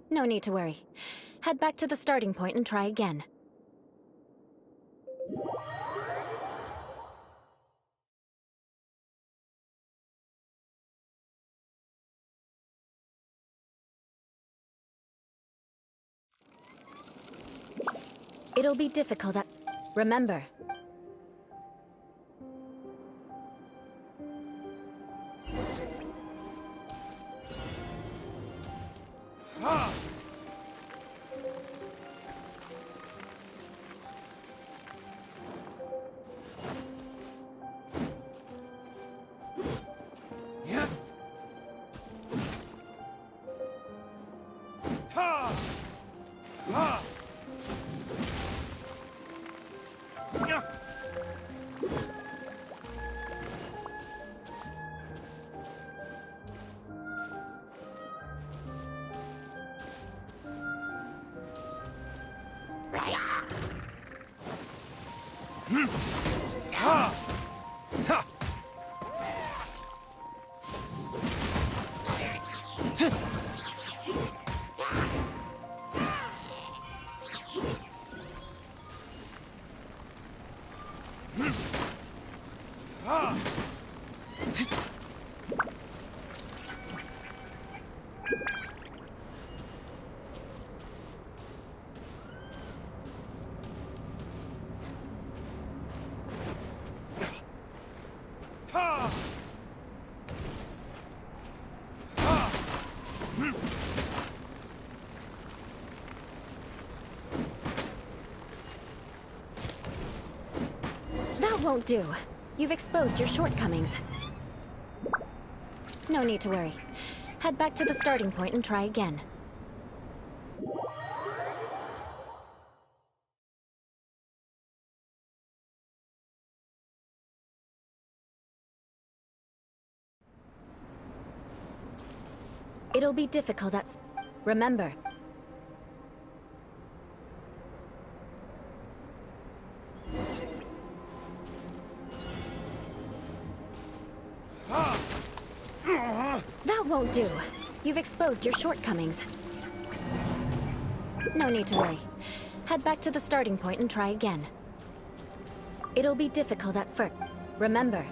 No need to worry. Head back to the starting point and try again. It'll be difficult. Remember. Yeah. That won't do. You've exposed your shortcomings. No need to worry. Head back to the starting point and try again. It'll be difficult at... Remember. That won't do. You've exposed your shortcomings. No need to worry. Head back to the starting point and try again. It'll be difficult at first. Remember.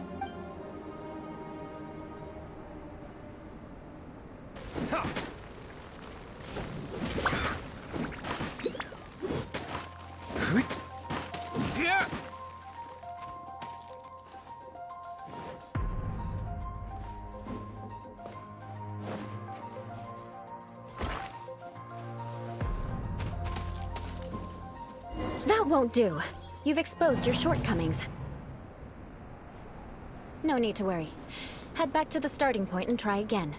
That won't do. You've exposed your shortcomings. No need to worry. Head back to the starting point and try again.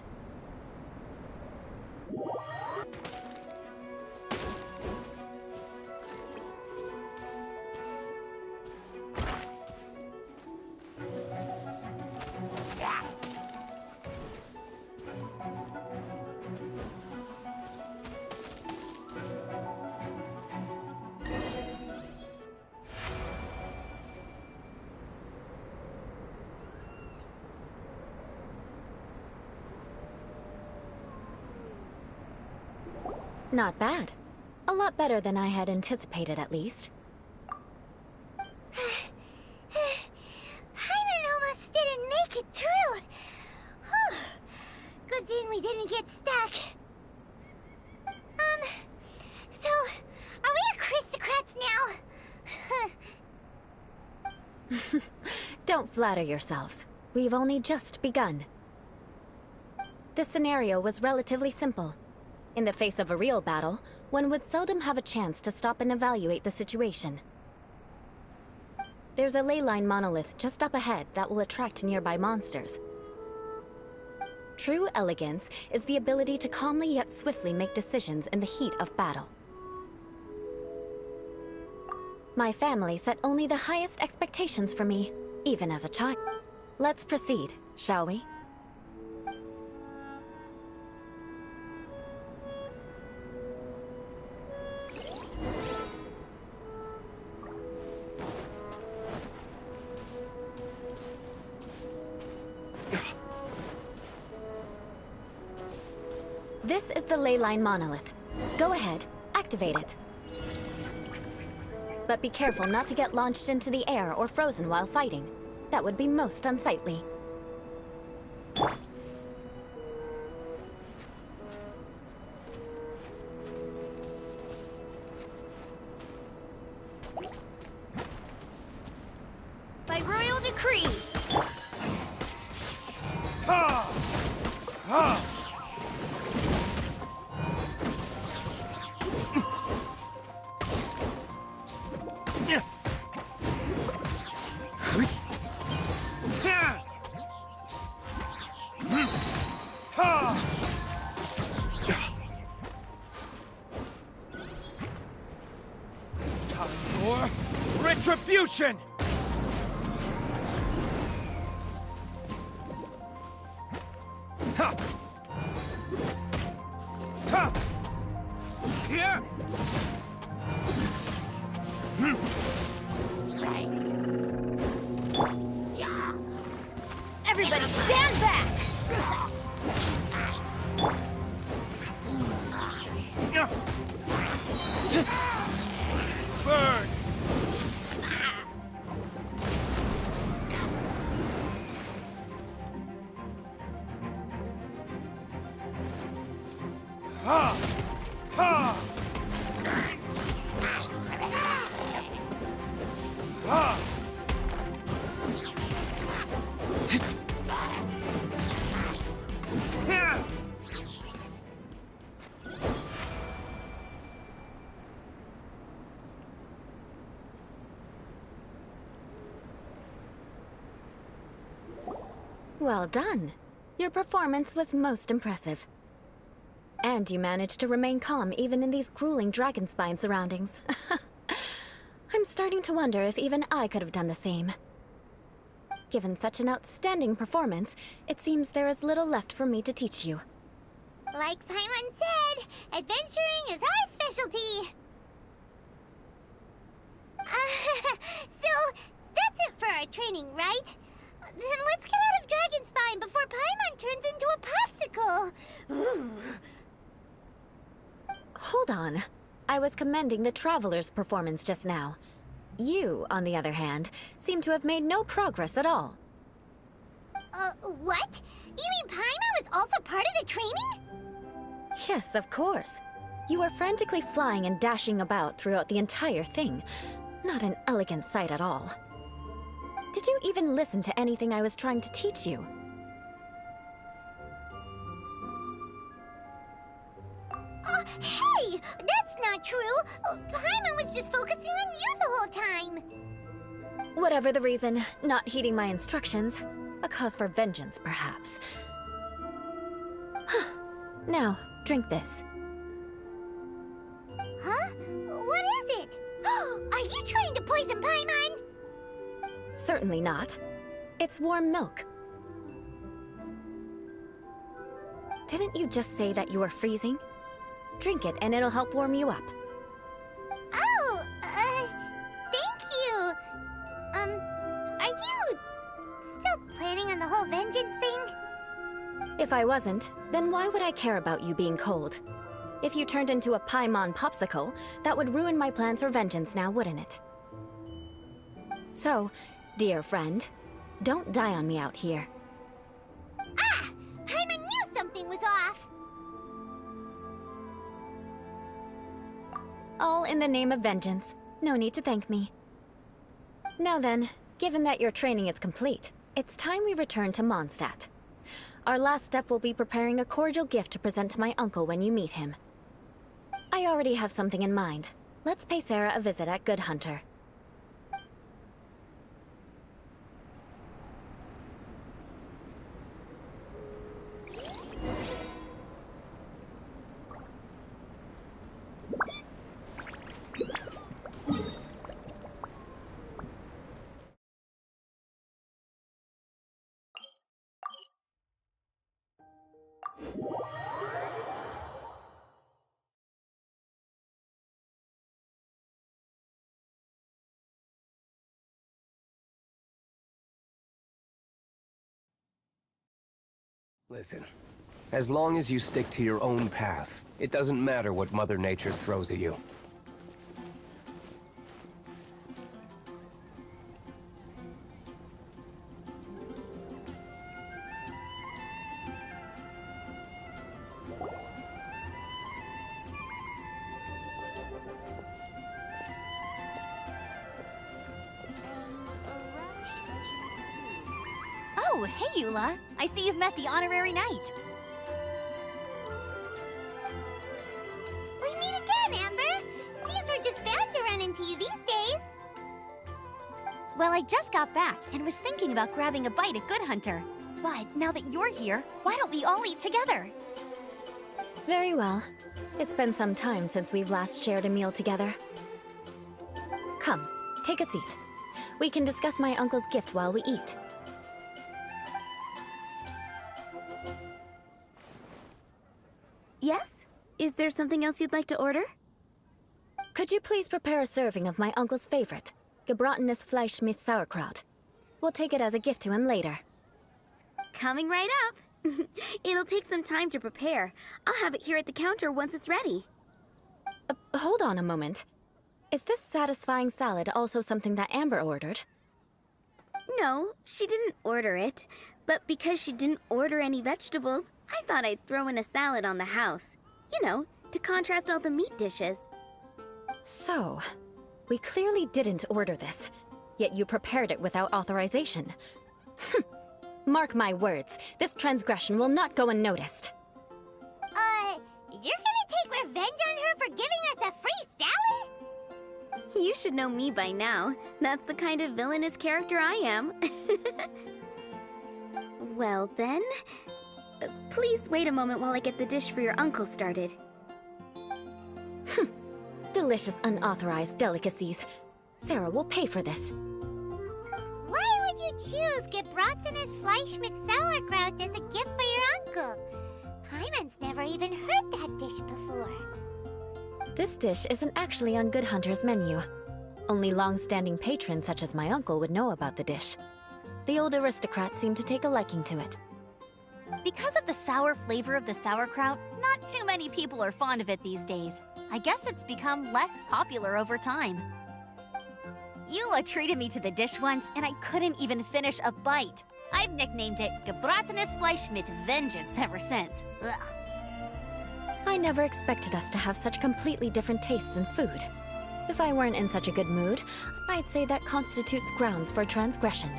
Not bad. A lot better than I had anticipated, at least. Hyman almost didn't make it through. Whew. Good thing we didn't get stuck. So, are we aristocrats now? Don't flatter yourselves. We've only just begun. This scenario was relatively simple. In the face of a real battle, one would seldom have a chance to stop and evaluate the situation. There's a ley line monolith just up ahead that will attract nearby monsters. True elegance is the ability to calmly yet swiftly make decisions in the heat of battle. My family set only the highest expectations for me, even as a child. Let's proceed, shall we? This is the ley line monolith. Go ahead, activate it. But be careful not to get launched into the air or frozen while fighting. That would be most unsightly. By royal decree! Time for retribution! Ha! Ha! Here! Everybody stand back! Burn! Ha! Ha! Ha! Yeah! Well done. Your performance was most impressive. And you managed to remain calm even in these grueling dragonspine surroundings. I'm starting to wonder if even I could have done the same. Given such an outstanding performance, it seems there is little left for me to teach you. Like Paimon said, adventuring is our specialty. So, that's it for our training, right? Then let's get out of Dragonspine before Paimon turns into a popsicle. Ooh. Hold on. I was commending the Traveler's performance just now. You, on the other hand, seem to have made no progress at all. What? You mean Paimon was also part of the training? Yes, of course. You were frantically flying and dashing about throughout the entire thing. Not an elegant sight at all. Did you even listen to anything I was trying to teach you? Hey! That's not true! Paimon was just focusing on you the whole time! Whatever the reason, not heeding my instructions. A cause for vengeance, perhaps. Now, drink this. Huh? What is it? Are you trying to poison Paimon? Certainly not. It's warm milk. Didn't you just say that you were freezing? Drink it and it'll help warm you up. Oh, thank you. Are you still planning on the whole vengeance thing? If I wasn't, then why would I care about you being cold? If you turned into a Paimon popsicle, that would ruin my plans for vengeance now, wouldn't it? So, dear friend, don't die on me out here. Ah! Paimon knew something was off! All in the name of vengeance. No need to thank me. Now then, given that your training is complete, it's time we return to Mondstadt. Our last step will be preparing a cordial gift to present to my uncle when you meet him. I already have something in mind. Let's pay Sarah a visit at Good Hunter. Listen, as long as you stick to your own path, it doesn't matter what Mother Nature throws at you. Oh, hey, Eula. I see you've met the honorary knight. We meet again, Amber! Seems we're just bound to run into you these days. Well, I just got back and was thinking about grabbing a bite at Good Hunter. But now that you're here, why don't we all eat together? Very well. It's been some time since we've last shared a meal together. Come, take a seat. We can discuss my uncle's gift while we eat. Yes? Is there something else you'd like to order? Could you please prepare a serving of my uncle's favorite, gebratenes Fleisch mit Sauerkraut? We'll take it as a gift to him later. Coming right up. It'll take some time to prepare. I'll have it here at the counter once it's ready. Hold on a moment. Is this satisfying salad also something that Amber ordered? No, she didn't order it. But because she didn't order any vegetables, I thought I'd throw in a salad on the house. You know, to contrast all the meat dishes. So, we clearly didn't order this, yet you prepared it without authorization. Mark my words, this transgression will not go unnoticed. You're gonna take revenge on her for giving us a free salad? You should know me by now. That's the kind of villainous character I am. Well then, please wait a moment while I get the dish for your uncle started. Delicious unauthorized delicacies. Sarah will pay for this. Why would you choose gebratenes Fleisch mit Sauerkraut as a gift for your uncle? Paimon's never even heard that dish before. This dish isn't actually on Good Hunter's menu. Only long-standing patrons such as my uncle would know about the dish. The old aristocrats seem to take a liking to it. Because of the sour flavor of the sauerkraut, not too many people are fond of it these days. I guess it's become less popular over time. Eula treated me to the dish once, and I couldn't even finish a bite. I've nicknamed it gebratenes Fleisch mit Vengeance ever since. Ugh. I never expected us to have such completely different tastes in food. If I weren't in such a good mood, I'd say that constitutes grounds for transgression.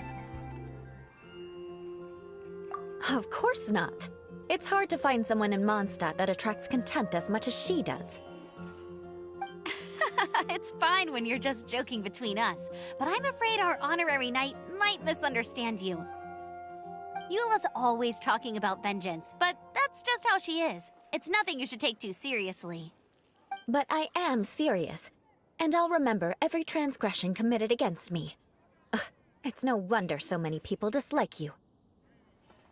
Of course not. It's hard to find someone in Mondstadt that attracts contempt as much as she does. It's fine when you're just joking between us, but I'm afraid our honorary knight might misunderstand you. Eula's always talking about vengeance, but that's just how she is. It's nothing you should take too seriously. But I am serious, and I'll remember every transgression committed against me. Ugh, it's no wonder so many people dislike you.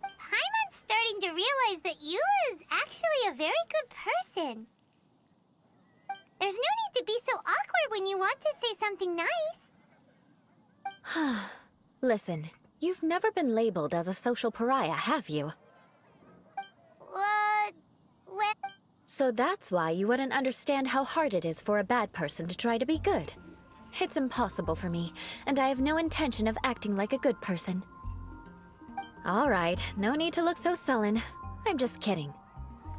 Paimon's starting to realize that Eula is actually a very good person. There's no need to be so awkward when you want to say something nice. Listen, you've never been labeled as a social pariah, have you? Well... So that's why you wouldn't understand how hard it is for a bad person to try to be good. It's impossible for me, and I have no intention of acting like a good person. All right, no need to look so sullen. I'm just kidding.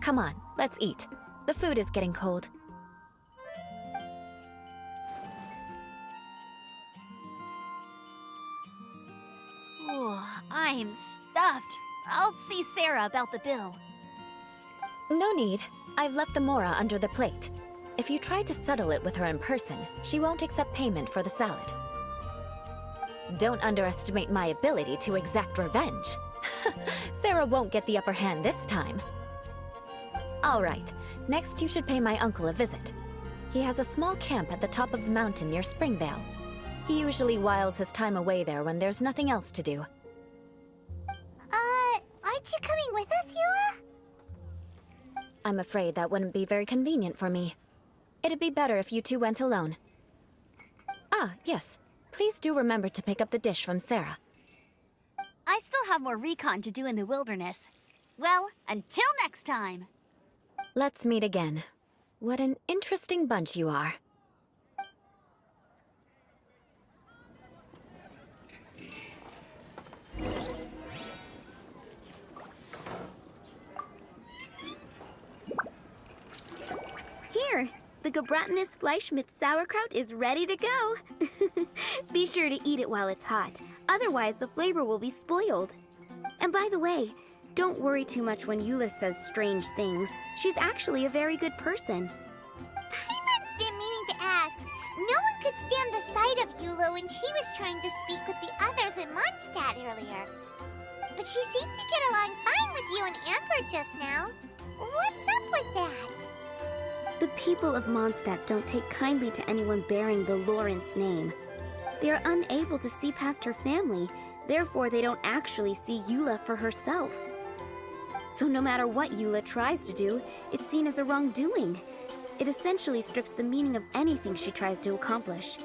Come on, let's eat. The food is getting cold. I'm stuffed. I'll see Sarah about the bill. No need. I've left the mora under the plate. If you try to settle it with her in person, she won't accept payment for the salad. Don't underestimate my ability to exact revenge. Sarah won't get the upper hand this time. All right, next you should pay my uncle a visit. He has a small camp at the top of the mountain near Springvale. He usually whiles his time away there when there's nothing else to do. Aren't you coming with us, Eula? I'm afraid that wouldn't be very convenient for me. It'd be better if you two went alone. Ah, yes. Please do remember to pick up the dish from Sarah. I still have more recon to do in the wilderness. Well, until next time. Let's meet again. What an interesting bunch you are. Here, the gebratenes Fleisch mit Sauerkraut is ready to go. Be sure to eat it while it's hot, otherwise the flavor will be spoiled. And by the way, don't worry too much when Eula says strange things. She's actually a very good person. Paimon's been meaning to ask. No one could stand the sight of Eula when she was trying to speak with the others in Mondstadt earlier. But she seemed to get along fine with you and Amber just now. What's up with that? The people of Mondstadt don't take kindly to anyone bearing the Lawrence name. They are unable to see past her family, therefore they don't actually see Eula for herself. So no matter what Eula tries to do, it's seen as a wrongdoing. It essentially strips the meaning of anything she tries to accomplish.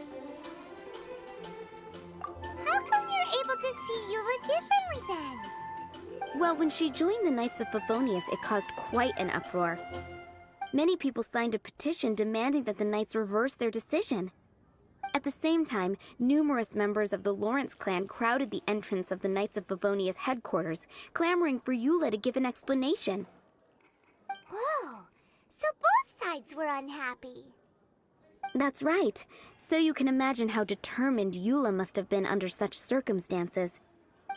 How come you're able to see Eula differently then? Well, when she joined the Knights of Favonius, it caused quite an uproar. Many people signed a petition demanding that the Knights reverse their decision. At the same time, numerous members of the Lawrence clan crowded the entrance of the Knights of Favonius headquarters, clamoring for Eula to give an explanation. Whoa! So both sides were unhappy. That's right. So you can imagine how determined Eula must have been under such circumstances.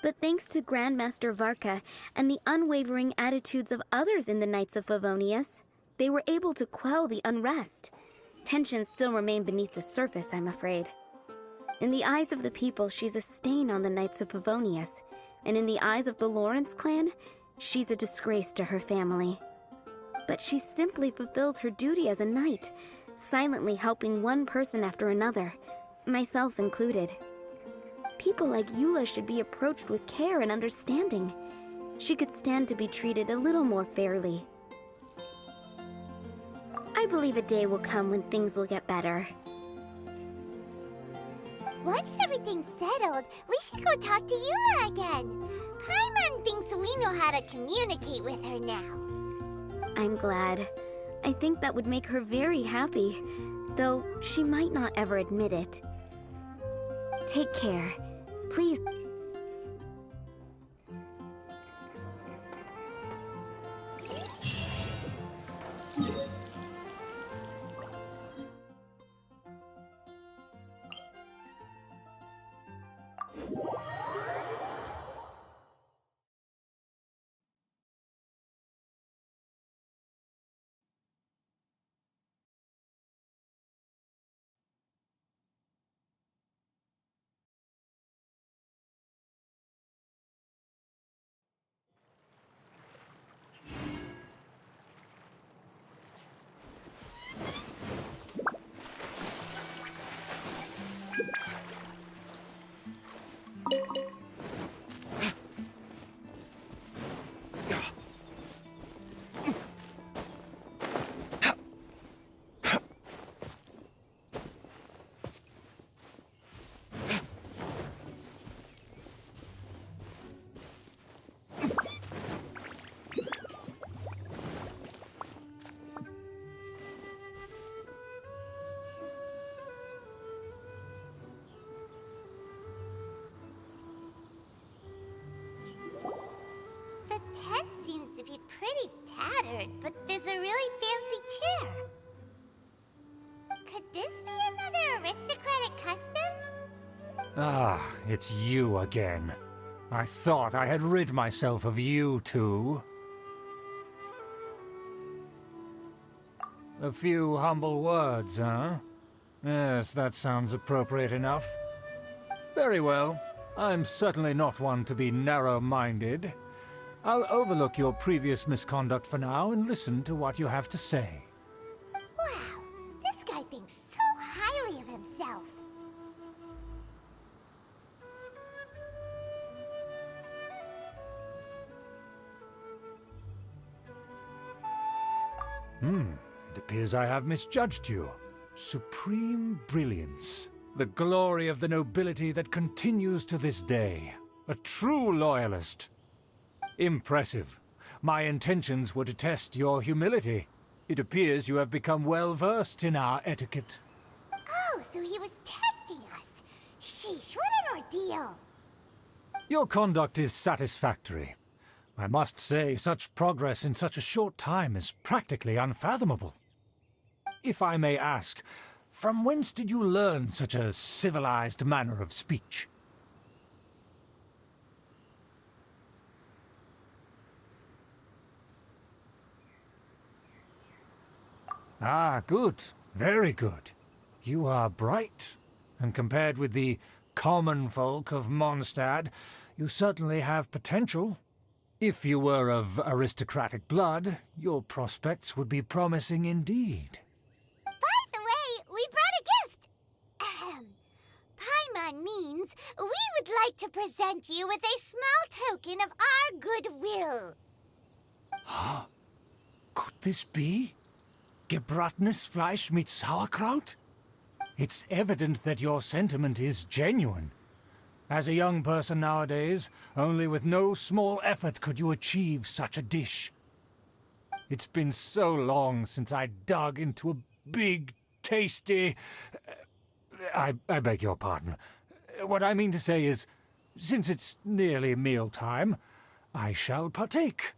But thanks to Grandmaster Varka and the unwavering attitudes of others in the Knights of Favonius, they were able to quell the unrest. Tensions still remain beneath the surface, I'm afraid. In the eyes of the people, she's a stain on the Knights of Favonius, and in the eyes of the Lawrence clan, she's a disgrace to her family. But she simply fulfills her duty as a knight, silently helping one person after another, myself included. People like Eula should be approached with care and understanding. She could stand to be treated a little more fairly. I believe a day will come when things will get better. Once everything's settled, we should go talk to Eula again. Paimon thinks we know how to communicate with her now. I'm glad. I think that would make her very happy, though she might not ever admit it. Take care. Please. The tent seems to be pretty tattered, but there's a really fancy chair. Could this be another aristocratic custom? Ah, it's you again. I thought I had rid myself of you two. A few humble words, huh? Yes, that sounds appropriate enough. Very well. I'm certainly not one to be narrow-minded. I'll overlook your previous misconduct for now and listen to what you have to say. Wow, this guy thinks so highly of himself. It appears I have misjudged you. Supreme brilliance. The glory of the nobility that continues to this day. A true loyalist. Impressive. My intentions were to test your humility. It appears you have become well-versed in our etiquette. Oh, so he was testing us. Sheesh, what an ordeal. Your conduct is satisfactory. I must say, such progress in such a short time is practically unfathomable. If I may ask, from whence did you learn such a civilized manner of speech? Ah, good. Very good. You are bright, and compared with the common folk of Mondstadt, you certainly have potential. If you were of aristocratic blood, your prospects would be promising indeed. By the way, we brought a gift. Paimon means we would like to present you with a small token of our goodwill. Could this be? Gebratnes Fleisch mit Sauerkraut? It's evident that your sentiment is genuine. As a young person nowadays, only with no small effort could you achieve such a dish. It's been so long since I dug into a big, tasty... I beg your pardon. What I mean to say is, since it's nearly mealtime, I shall partake.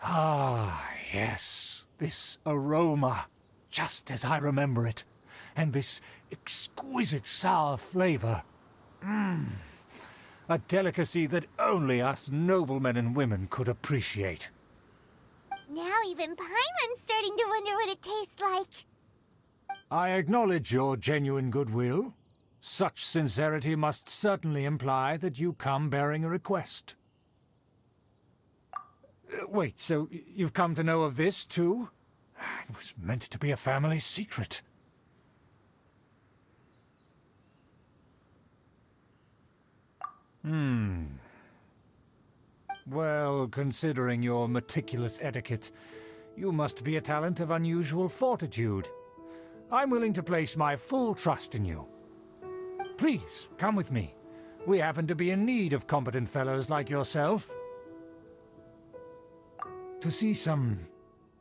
Ah, yes. This aroma, just as I remember it. And this exquisite sour flavor. A delicacy that only us noblemen and women could appreciate. Now even Paimon's starting to wonder what it tastes like. I acknowledge your genuine goodwill. Such sincerity must certainly imply that you come bearing a request. Wait, so you've come to know of this, too? It was meant to be a family secret. Well, considering your meticulous etiquette, you must be a talent of unusual fortitude. I'm willing to place my full trust in you. Please, come with me. We happen to be in need of competent fellows like yourself. To see some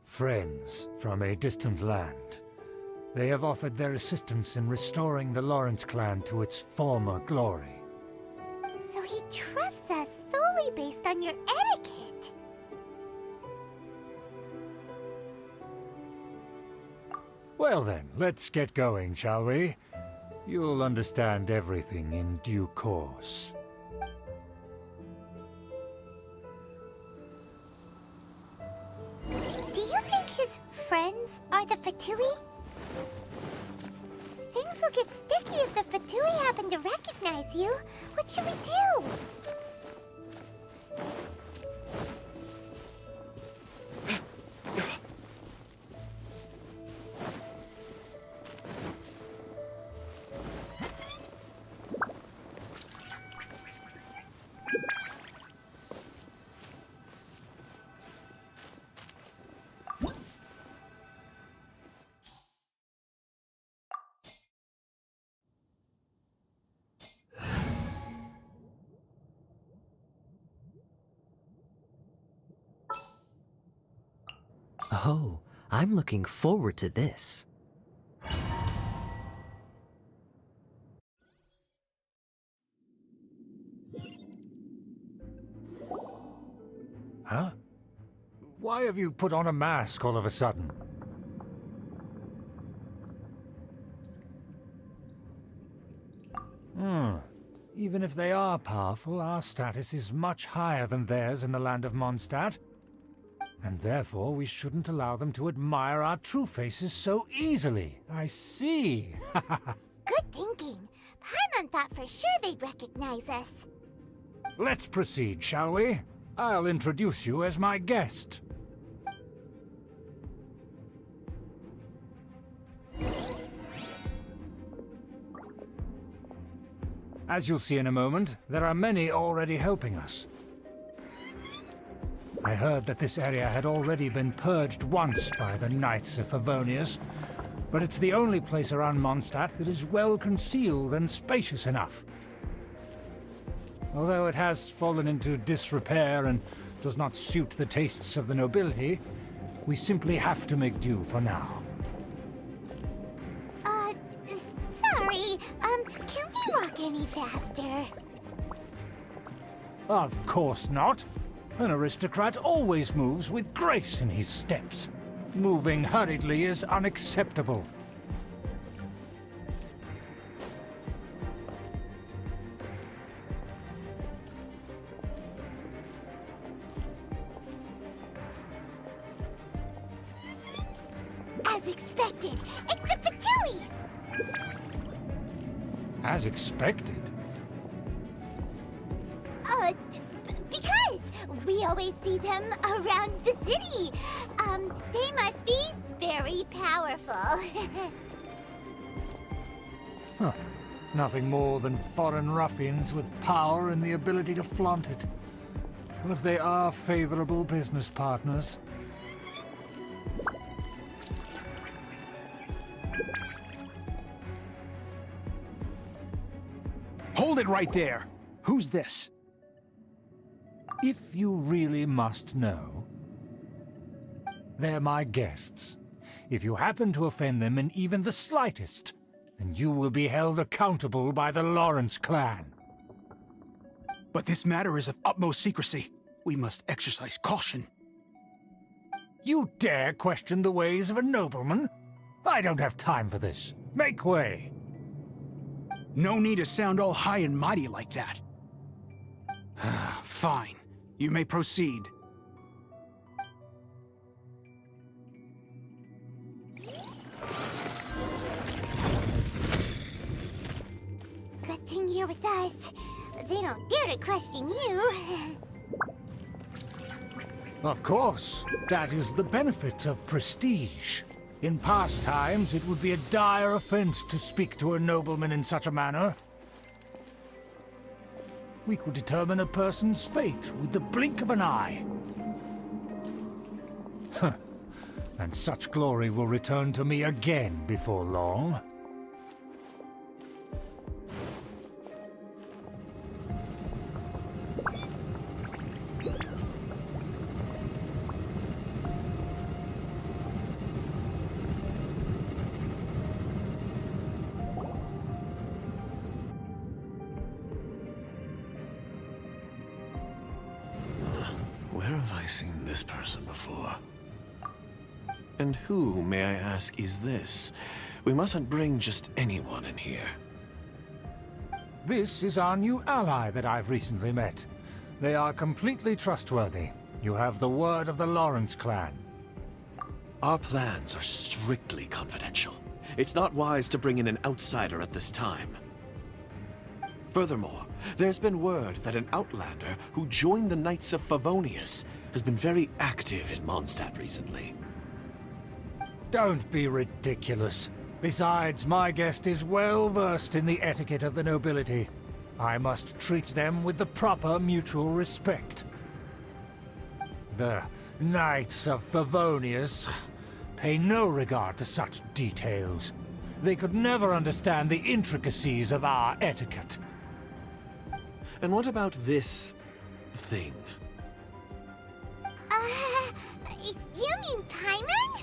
friends from a distant land. They have offered their assistance in restoring the Lawrence clan to its former glory. So he trusts us solely based on your etiquette. Well then, let's get going, shall we? You'll understand everything in due course. Do you think his friends are the Fatui? Things will get sticky if the Fatui happen to recognize you. What should we do? Oh, I'm looking forward to this. Huh? Why have you put on a mask all of a sudden? Even if they are powerful, our status is much higher than theirs in the land of Mondstadt. And therefore we shouldn't allow them to admire our true faces so easily. I see. Good thinking. Paimon thought for sure they'd recognize us. Let's proceed, shall we? I'll introduce you as my guest. As you'll see in a moment, there are many already helping us. I heard that this area had already been purged once by the Knights of Favonius, but it's the only place around Mondstadt that is well concealed and spacious enough. Although it has fallen into disrepair and does not suit the tastes of the nobility, we simply have to make do for now. Sorry, can we walk any faster? Of course not. An aristocrat always moves with grace in his steps. Moving hurriedly is unacceptable. As expected, it's the Fatui! As expected? Because we always see them around the city. They must be very powerful. Huh. Nothing more than foreign ruffians with power and the ability to flaunt it. But they are favorable business partners. Hold it right there! Who's this? If you really must know, they're my guests. If you happen to offend them in even the slightest, then you will be held accountable by the Lawrence clan. But this matter is of utmost secrecy. We must exercise caution. You dare question the ways of a nobleman? I don't have time for this. Make way. No need to sound all high and mighty like that. Fine. You may proceed. Good thing you're with us. They don't dare to question you. Of course. That is the benefit of prestige. In past times, it would be a dire offense to speak to a nobleman in such a manner. We could determine a person's fate with the blink of an eye. Huh. And such glory will return to me again before long. Where have I seen this person before? And who, may I ask, is this? We mustn't bring just anyone in here. This is our new ally that I've recently met. They are completely trustworthy. You have the word of the Lawrence clan. Our plans are strictly confidential. It's not wise to bring in an outsider at this time. Furthermore, there's been word that an outlander who joined the Knights of Favonius has been very active in Mondstadt recently. Don't be ridiculous. Besides, my guest is well versed in the etiquette of the nobility. I must treat them with the proper mutual respect. The Knights of Favonius pay no regard to such details. They could never understand the intricacies of our etiquette. And what about this thing? You mean Paimon?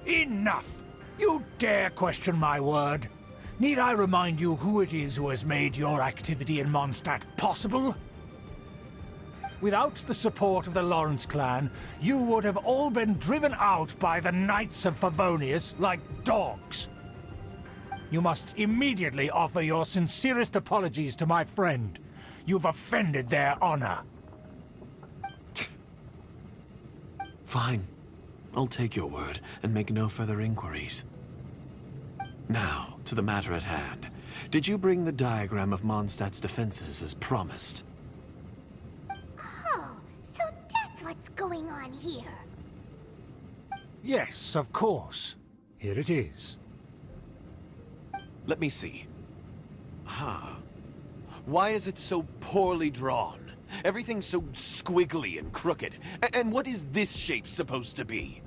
Enough! You dare question my word? Need I remind you who it is who has made your activity in Mondstadt possible? Without the support of the Lawrence clan, you would have all been driven out by the Knights of Favonius like dogs. You must immediately offer your sincerest apologies to my friend. You've offended their honor. Fine. I'll take your word and make no further inquiries. Now, to the matter at hand. Did you bring the diagram of Mondstadt's defenses as promised? Oh, so that's what's going on here. Yes, of course. Here it is. Let me see. Aha. Why is it so poorly drawn? Everything's so squiggly and crooked. And what is this shape supposed to be?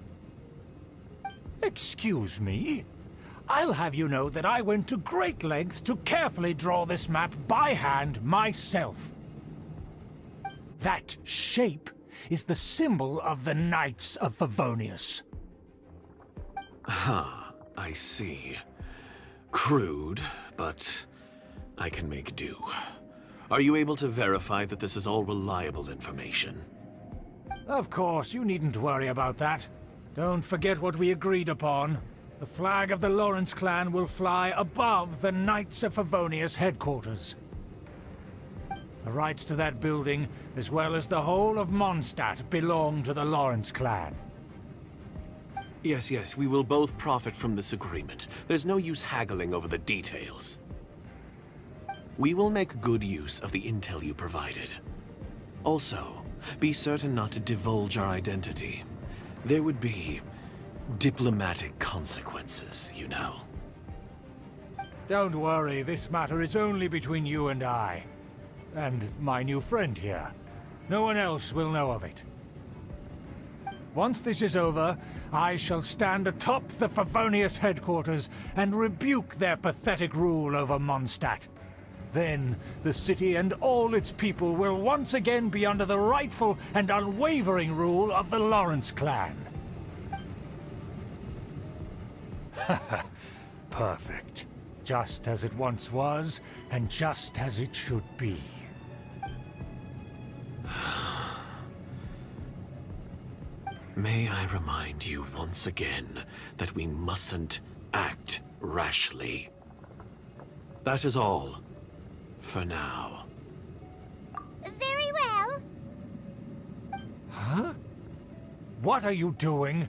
Excuse me? I'll have you know that I went to great lengths to carefully draw this map by hand myself. That shape is the symbol of the Knights of Favonius. I see. Crude, but I can make do. Are you able to verify that this is all reliable information? Of course, you needn't worry about that. Don't forget what we agreed upon. The flag of the Lawrence clan will fly above the Knights of Favonius headquarters. The rights to that building, as well as the whole of Mondstadt, belong to the Lawrence clan. Yes, we will both profit from this agreement. There's no use haggling over the details. We will make good use of the intel you provided. Also, be certain not to divulge our identity. There would be diplomatic consequences, you know. Don't worry, this matter is only between you and I. And my new friend here. No one else will know of it. Once this is over, I shall stand atop the Favonius headquarters and rebuke their pathetic rule over Mondstadt. Then, the city and all its people will once again be under the rightful and unwavering rule of the Lawrence clan. Perfect. Just as it once was, and just as it should be. May I remind you once again that we mustn't act rashly. That is all, for now. Very well. Huh? What are you doing?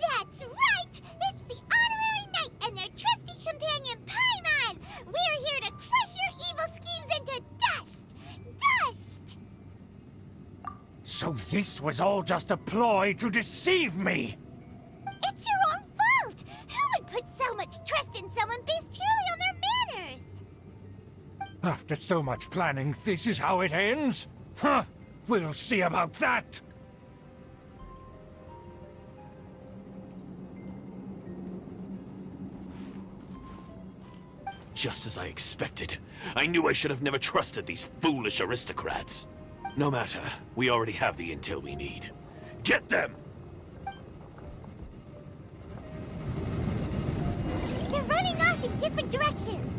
That's right! It's the Honorary Knight and their trusty companion, Paimon! We're here to crush your evil schemes into dust! Dust! So this was all just a ploy to deceive me! It's your own fault! Who would put so much trust in someone based purely on their manners? After so much planning, this is how it ends? Huh! We'll see about that! Just as I expected. I knew I should have never trusted these foolish aristocrats. No matter, we already have the intel we need. Get them! They're running off in different directions.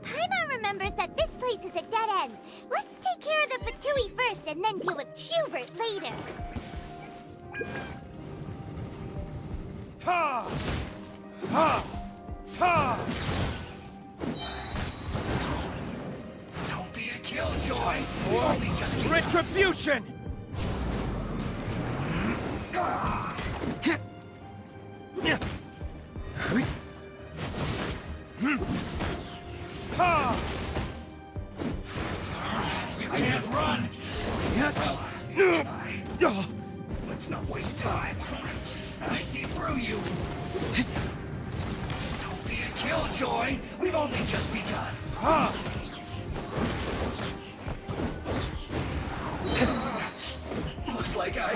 Paimon remembers that this place is a dead end. Let's take care of the Fatui first and then deal with Schubert later. Ha! Ha! Ha! Don't be a killjoy. We only just Retribution! Ha! You can't run. Well, let's not waste time. I see through you. Don't be a killjoy. We've only just begun. Ha! Looks like I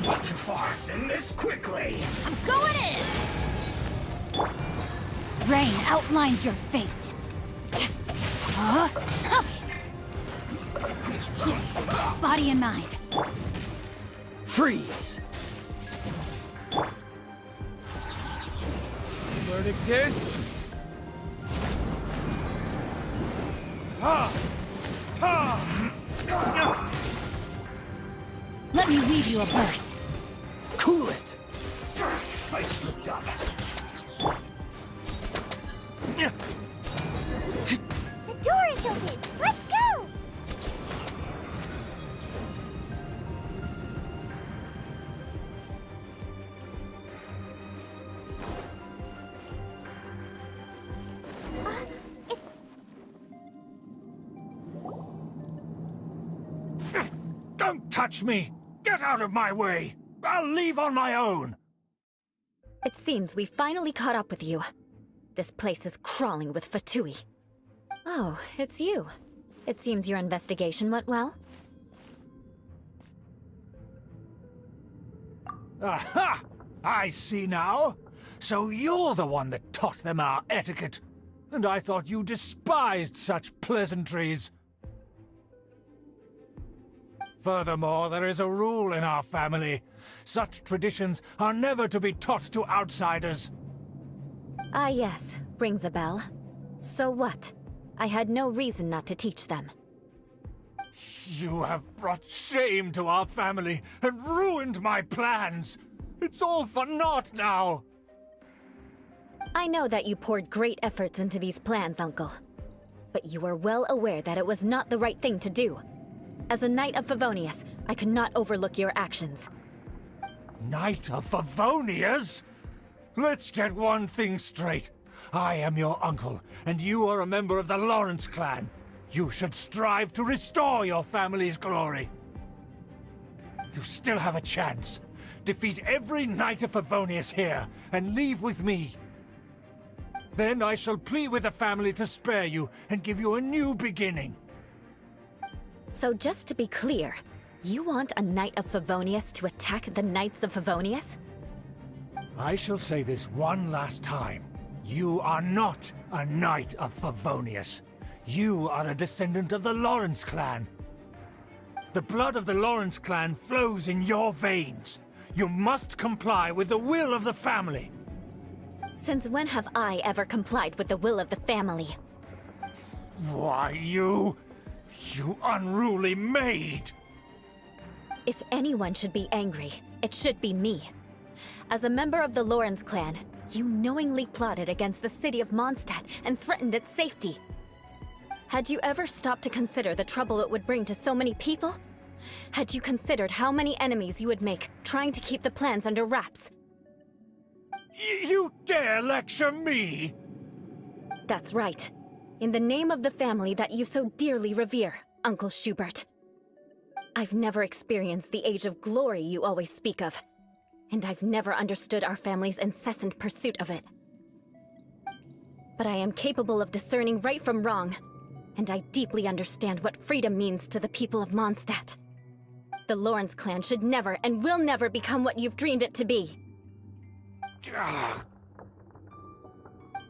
went too far. Send this quickly. I'm going in! Rain outlines your fate. Huh? Body and mind. Freeze! Verdict is... Ha! Ha! Let me weave you a verse. Cool it! I slipped up. The door is open. Let's go! Don't touch me! Get out of my way! I'll leave on my own! It seems we finally caught up with you. This place is crawling with Fatui. Oh, it's you. It seems your investigation went well. Aha! I see now. So you're the one that taught them our etiquette. And I thought you despised such pleasantries. Furthermore, there is a rule in our family. Such traditions are never to be taught to outsiders. Ah yes, rings a bell. So what? I had no reason not to teach them. You have brought shame to our family and ruined my plans. It's all for naught now. I know that you poured great efforts into these plans, Uncle. But you were well aware that it was not the right thing to do. As a Knight of Favonius, I could not overlook your actions. Knight of Favonius? Let's get one thing straight. I am your uncle, and you are a member of the Lawrence clan. You should strive to restore your family's glory. You still have a chance. Defeat every Knight of Favonius here, and leave with me. Then I shall plead with the family to spare you and give you a new beginning. So just to be clear, you want a Knight of Favonius to attack the Knights of Favonius? I shall say this one last time. You are not a Knight of Favonius. You are a descendant of the Lawrence clan. The blood of the Lawrence clan flows in your veins. You must comply with the will of the family. Since when have I ever complied with the will of the family? Why, you unruly maid! If anyone should be angry, it should be me. As a member of the Lawrence clan, you knowingly plotted against the city of Mondstadt and threatened its safety. Had you ever stopped to consider the trouble it would bring to so many people? Had you considered how many enemies you would make trying to keep the plans under wraps? You dare lecture me? That's right. In the name of the family that you so dearly revere, Uncle Schubert. I've never experienced the age of glory you always speak of, and I've never understood our family's incessant pursuit of it. But I am capable of discerning right from wrong, and I deeply understand what freedom means to the people of Mondstadt. The Lawrence clan should never and will never become what you've dreamed it to be.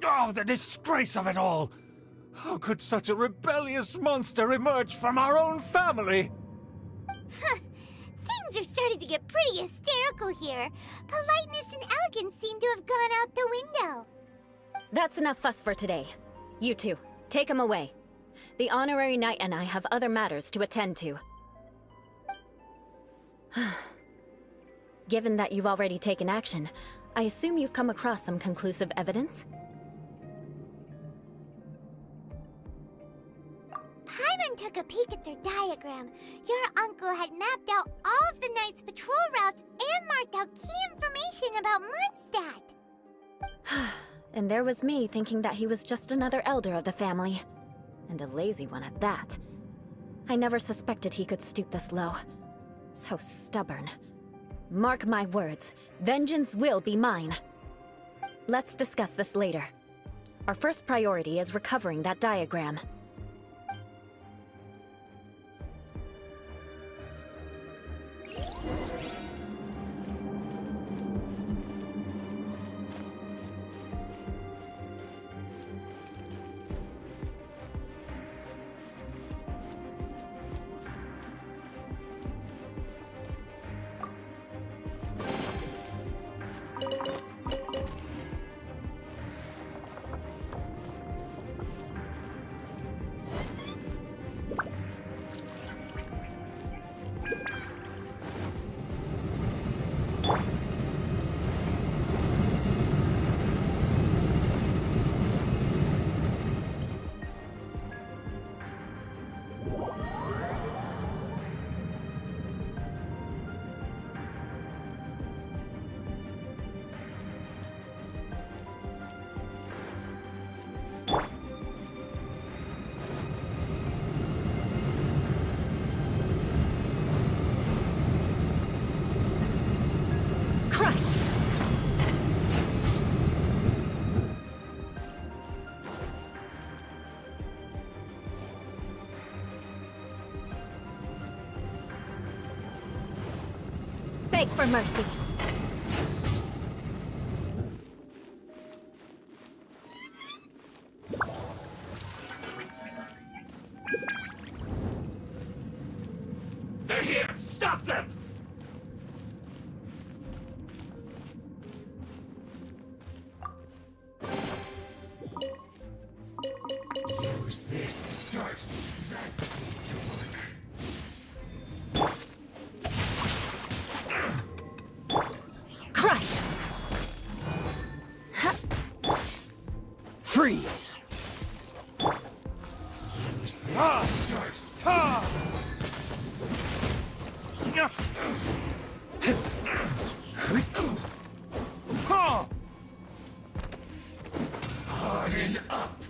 Oh, the disgrace of it all! How could such a rebellious monster emerge from our own family? Things are starting to get pretty hysterical here. Politeness and elegance seem to have gone out the window. That's enough fuss for today. You two, take him away. The honorary knight and I have other matters to attend to. Given that you've already taken action, I assume you've come across some conclusive evidence? Paimon took a peek at their diagram. Your uncle had mapped out all of the Knight's patrol routes and marked out key information about Mondstadt. And there was me thinking that he was just another elder of the family. And a lazy one at that. I never suspected he could stoop this low. So stubborn. Mark my words, vengeance will be mine. Let's discuss this later. Our first priority is recovering that diagram. Crush! Beg for mercy. They're here! Stop them! Use this first. That seemed to work. Crush! Freeze! Use this first. Harden up.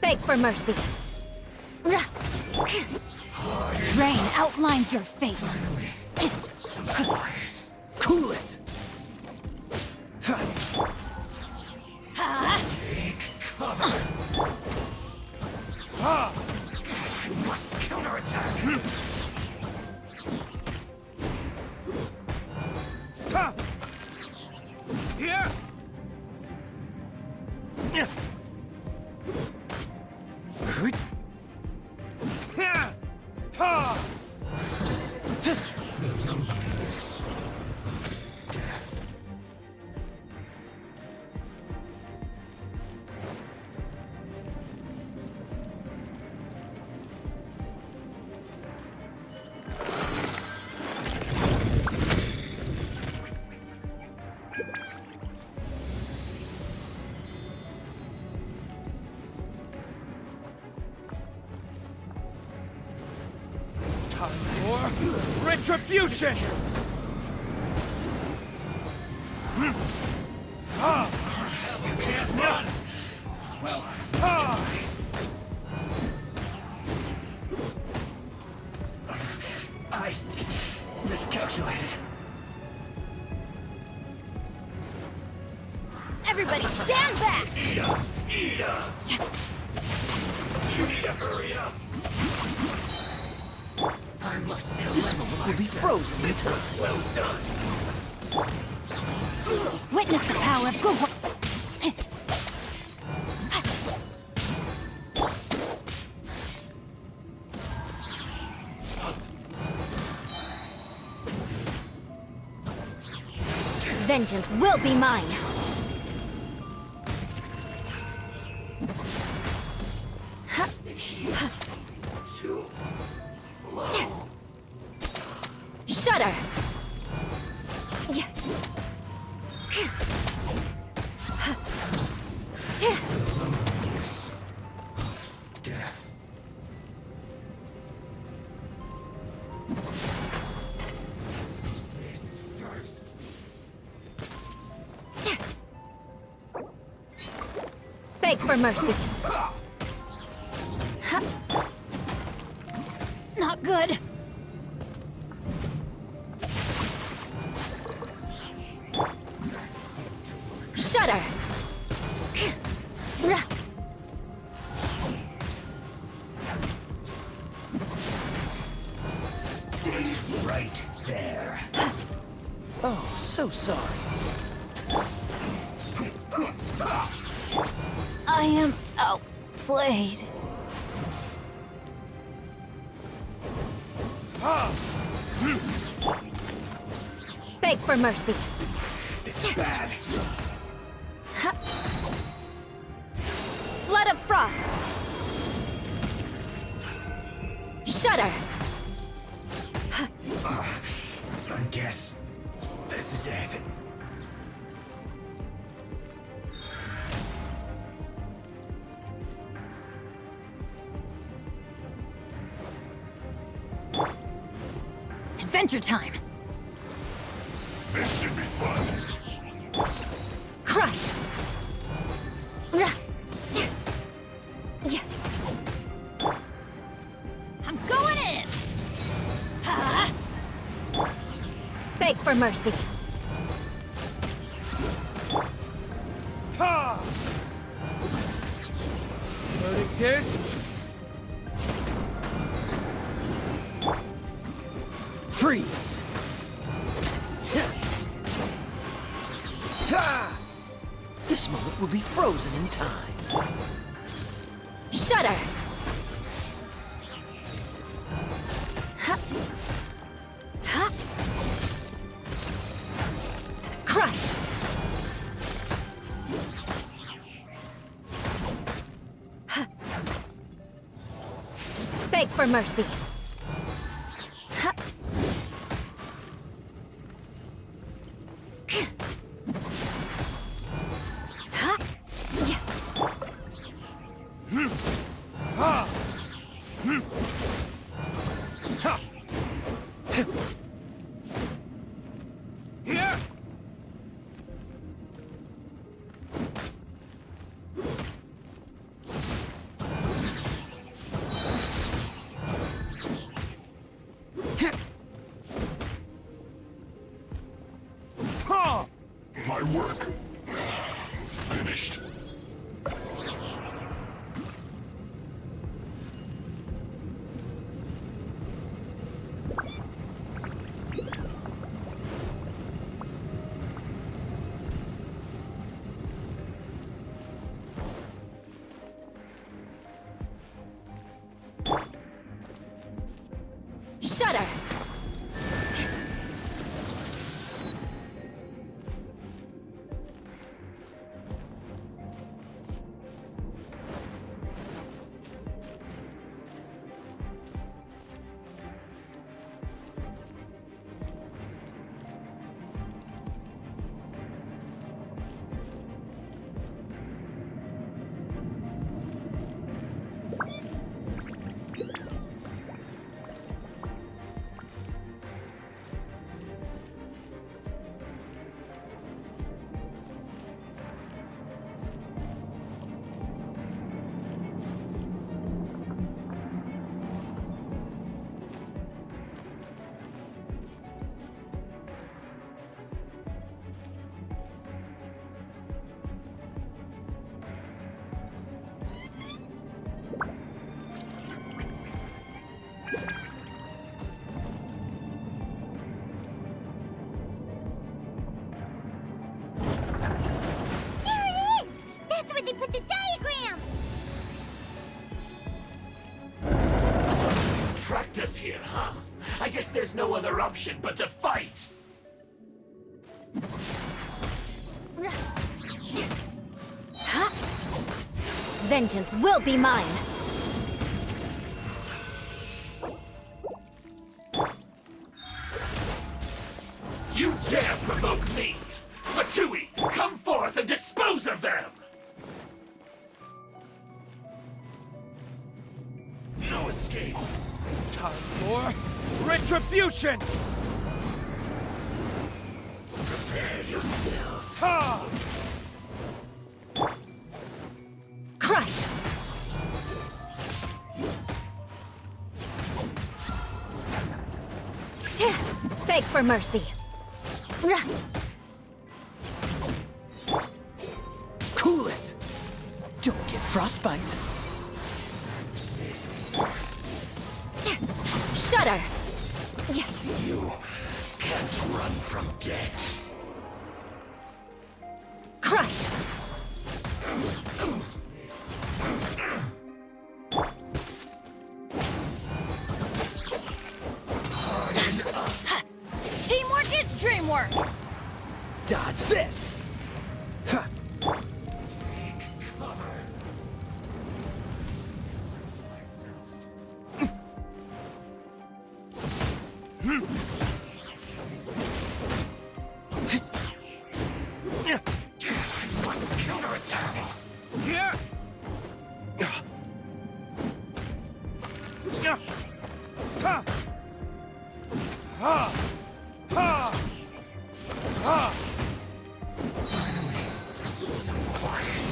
Beg for mercy. Rain outlines your fate. Cool it! Take cover. I must counterattack. Here! For retribution! You can't run! Well, I miscalculated. Everybody stand back! Eat up! Eat up! You need to hurry up! I must kill This moment will be frozen in time. Well done! Witness the power of good. Vengeance will be mine. Too low. Shudder. Death. This first. Beg for mercy. Not good. Shudder. Stay right there. Oh, so sorry. I am outplayed. Beg for mercy. This is bad. Flood of frost. Shudder. I guess this is it. Adventure time. This should be fun. Crush. I'm going in. Beg for mercy. Ha! Verdict is... Freeze! Ha! This moment will be frozen in time. Shudder. Crush. Beg for mercy. Here! Ha! My work finished. Shudder. tracked us here, huh? I guess there's no other option but to fight! Vengeance will be mine! You dare provoke me! Fatui, come forth and dispose of them! No escape! Time for retribution! Prepare yourself. Ha! Crush! Beg for mercy. Cool it! Don't get frostbite. Shudder! You can't run from death. Crush! Teamwork is dreamwork! Dodge this! Huh.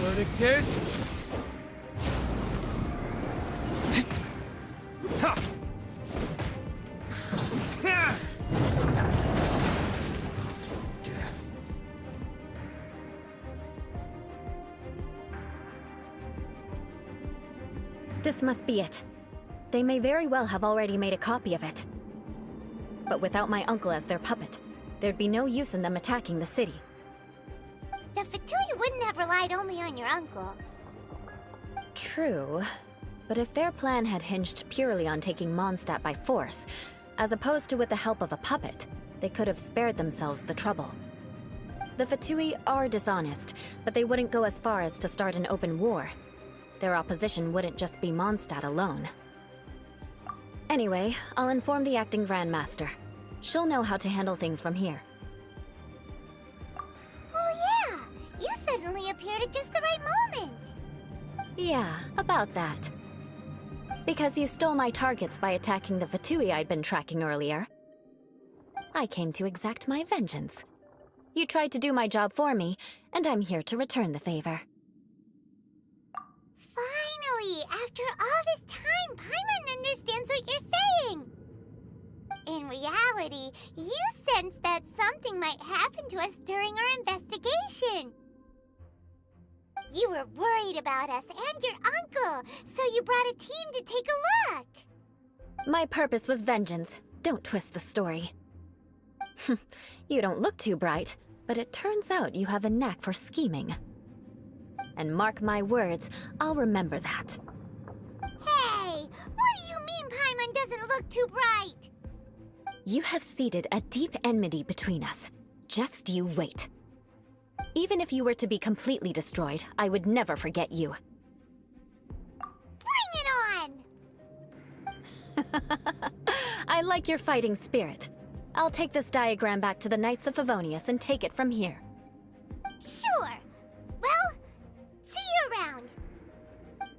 Verdict is... Ha! Ha! This must be it. They may very well have already made a copy of it. But without my uncle as their puppet, there'd be no use in them attacking the city. The Fatui wouldn't have relied only on your uncle. True. But if their plan had hinged purely on taking Mondstadt by force, as opposed to with the help of a puppet, they could have spared themselves the trouble. The Fatui are dishonest, but they wouldn't go as far as to start an open war. Their opposition wouldn't just be Mondstadt alone. Anyway, I'll inform the acting Grandmaster. She'll know how to handle things from here. Oh yeah! You suddenly appeared at just the right moment! Yeah, about that. Because you stole my targets by attacking the Fatui I'd been tracking earlier. I came to exact my vengeance. You tried to do my job for me, and I'm here to return the favor. Finally! After all this time, Paimon understands what you're saying! In reality, you sensed that something might happen to us during our investigation. You were worried about us and your uncle, so you brought a team to take a look. My purpose was vengeance. Don't twist the story. You don't look too bright, but it turns out you have a knack for scheming. And mark my words, I'll remember that. Hey, what do you mean Paimon doesn't look too bright? You have seeded a deep enmity between us. Just you wait. Even if you were to be completely destroyed, I would never forget you. Bring it on! I like your fighting spirit. I'll take this diagram back to the Knights of Favonius and take it from here. Sure. Well, see you around.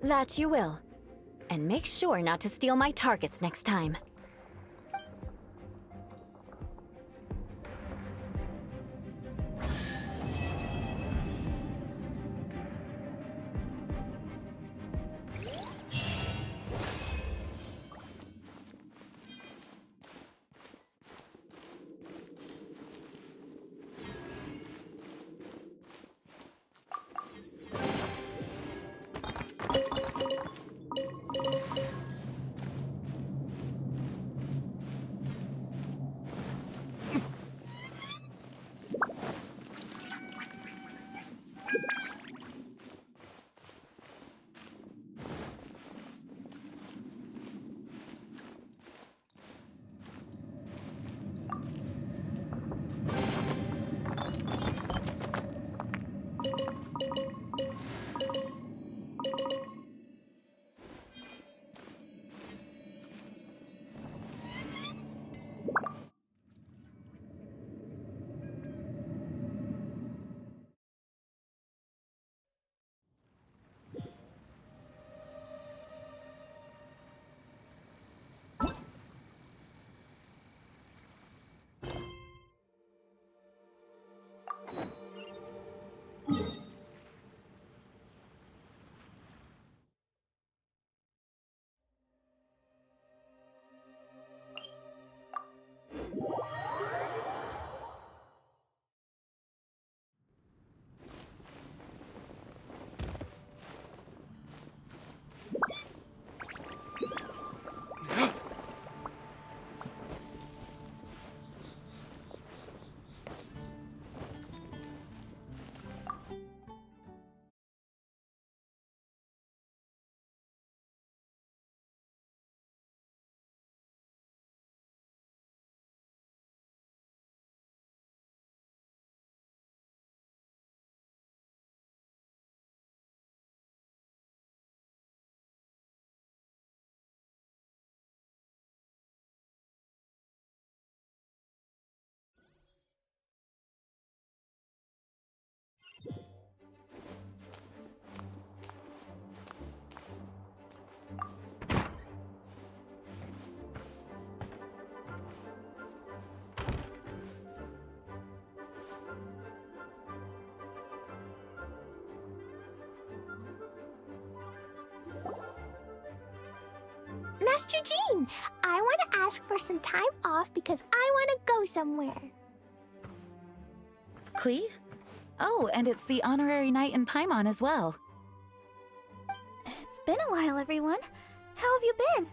That you will. And make sure not to steal my targets next time. Master Jean. I want to ask for some time off because I want to go somewhere. Klee? Oh, and it's the honorary knight in Paimon as well. It's been a while, everyone. How have you been?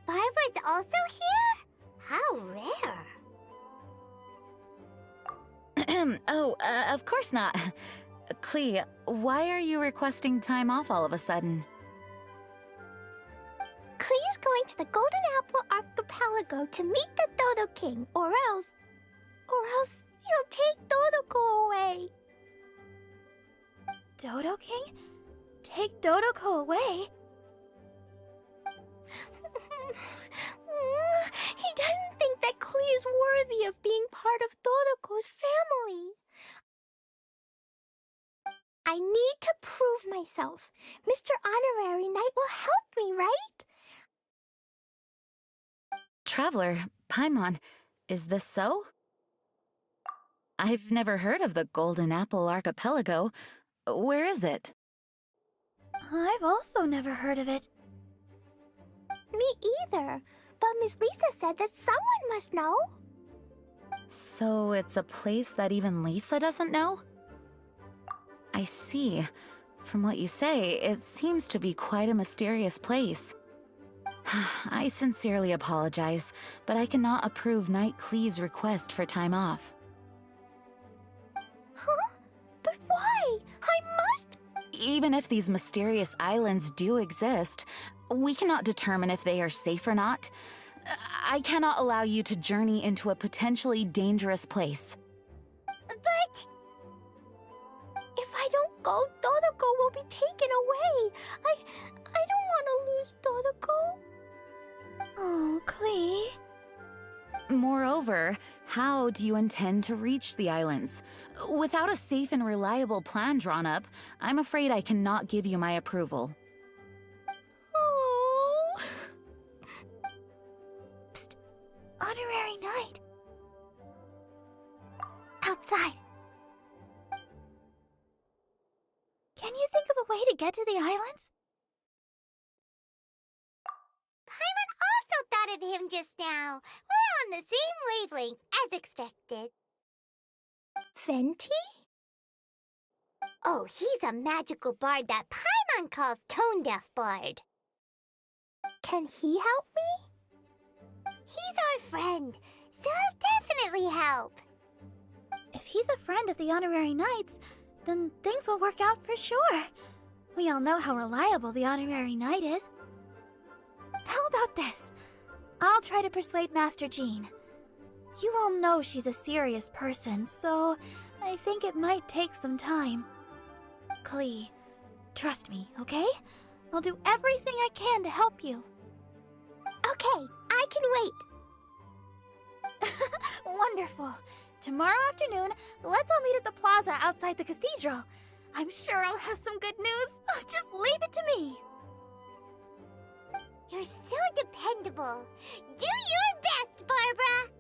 Barbara's also here? How rare. Oh, of course not. Klee, why are you requesting time off all of a sudden? Klee's going to the Golden Apple Archipelago to meet the Dodo King, or else he'll take Dodoko away. Dodo King? Take Dodoko away? He doesn't think that Klee is worthy of being part of Dodoko's family. I need to prove myself. Mr. Honorary Knight will help me, right? Traveler, Paimon, is this so? I've never heard of the Golden Apple Archipelago. Where is it? I've also never heard of it. Me either. But Miss Lisa said that someone must know. So it's a place that even Lisa doesn't know? I see. From what you say, it seems to be quite a mysterious place. I sincerely apologize, but I cannot approve Knight Klee's request for time off. Huh? But why? I must... Even if these mysterious islands do exist, we cannot determine if they are safe or not. I cannot allow you to journey into a potentially dangerous place. But... if I don't go, Dodoko will be taken away. I don't want to lose Dodoko. Oh, Klee. Moreover, how do you intend to reach the islands? Without a safe and reliable plan drawn up, I'm afraid I cannot give you my approval. Oh. Psst. Honorary Knight. Outside. Can you think of a way to get to the islands? Paimon also thought of him just now. We're on the same wavelength, as expected. Fenty? Oh, he's a magical bard that Paimon calls Tone Deaf Bard. Can he help me? He's our friend, so he'll definitely help. If he's a friend of the Honorary Knights, then things will work out for sure. We all know how reliable the Honorary Knight is. How about this? I'll try to persuade Master Jean. You all know she's a serious person, so I think it might take some time. Klee, trust me, okay? I'll do everything I can to help you. Okay, I can wait. Wonderful. Tomorrow afternoon, let's all meet at the plaza outside the cathedral. I'm sure I'll have some good news. Oh, just leave it to me. You're so dependable. Do your best, Barbara!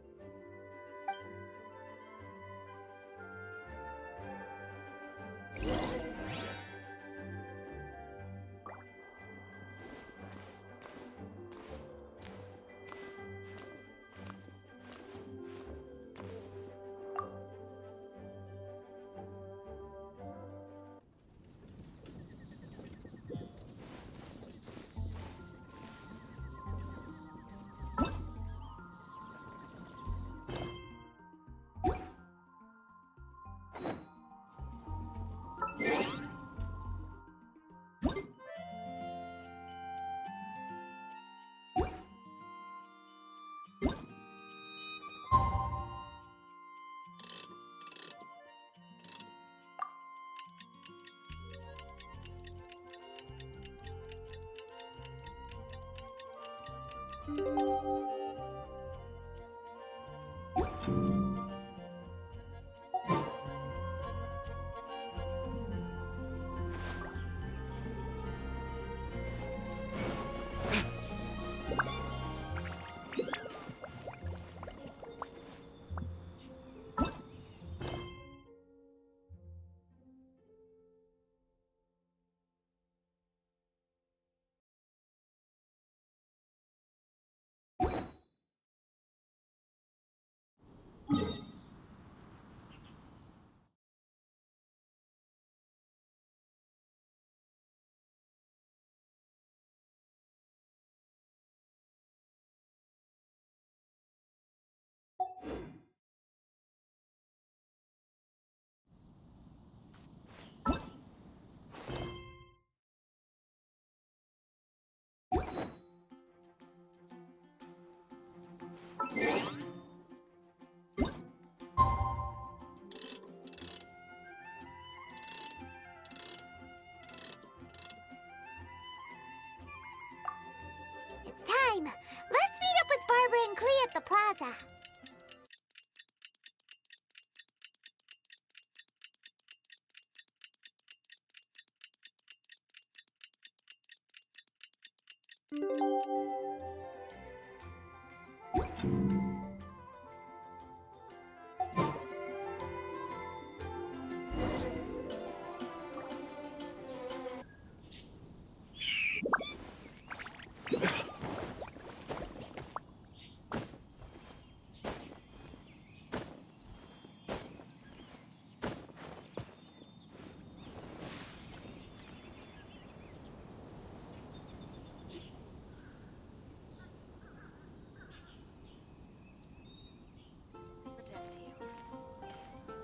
the plaza.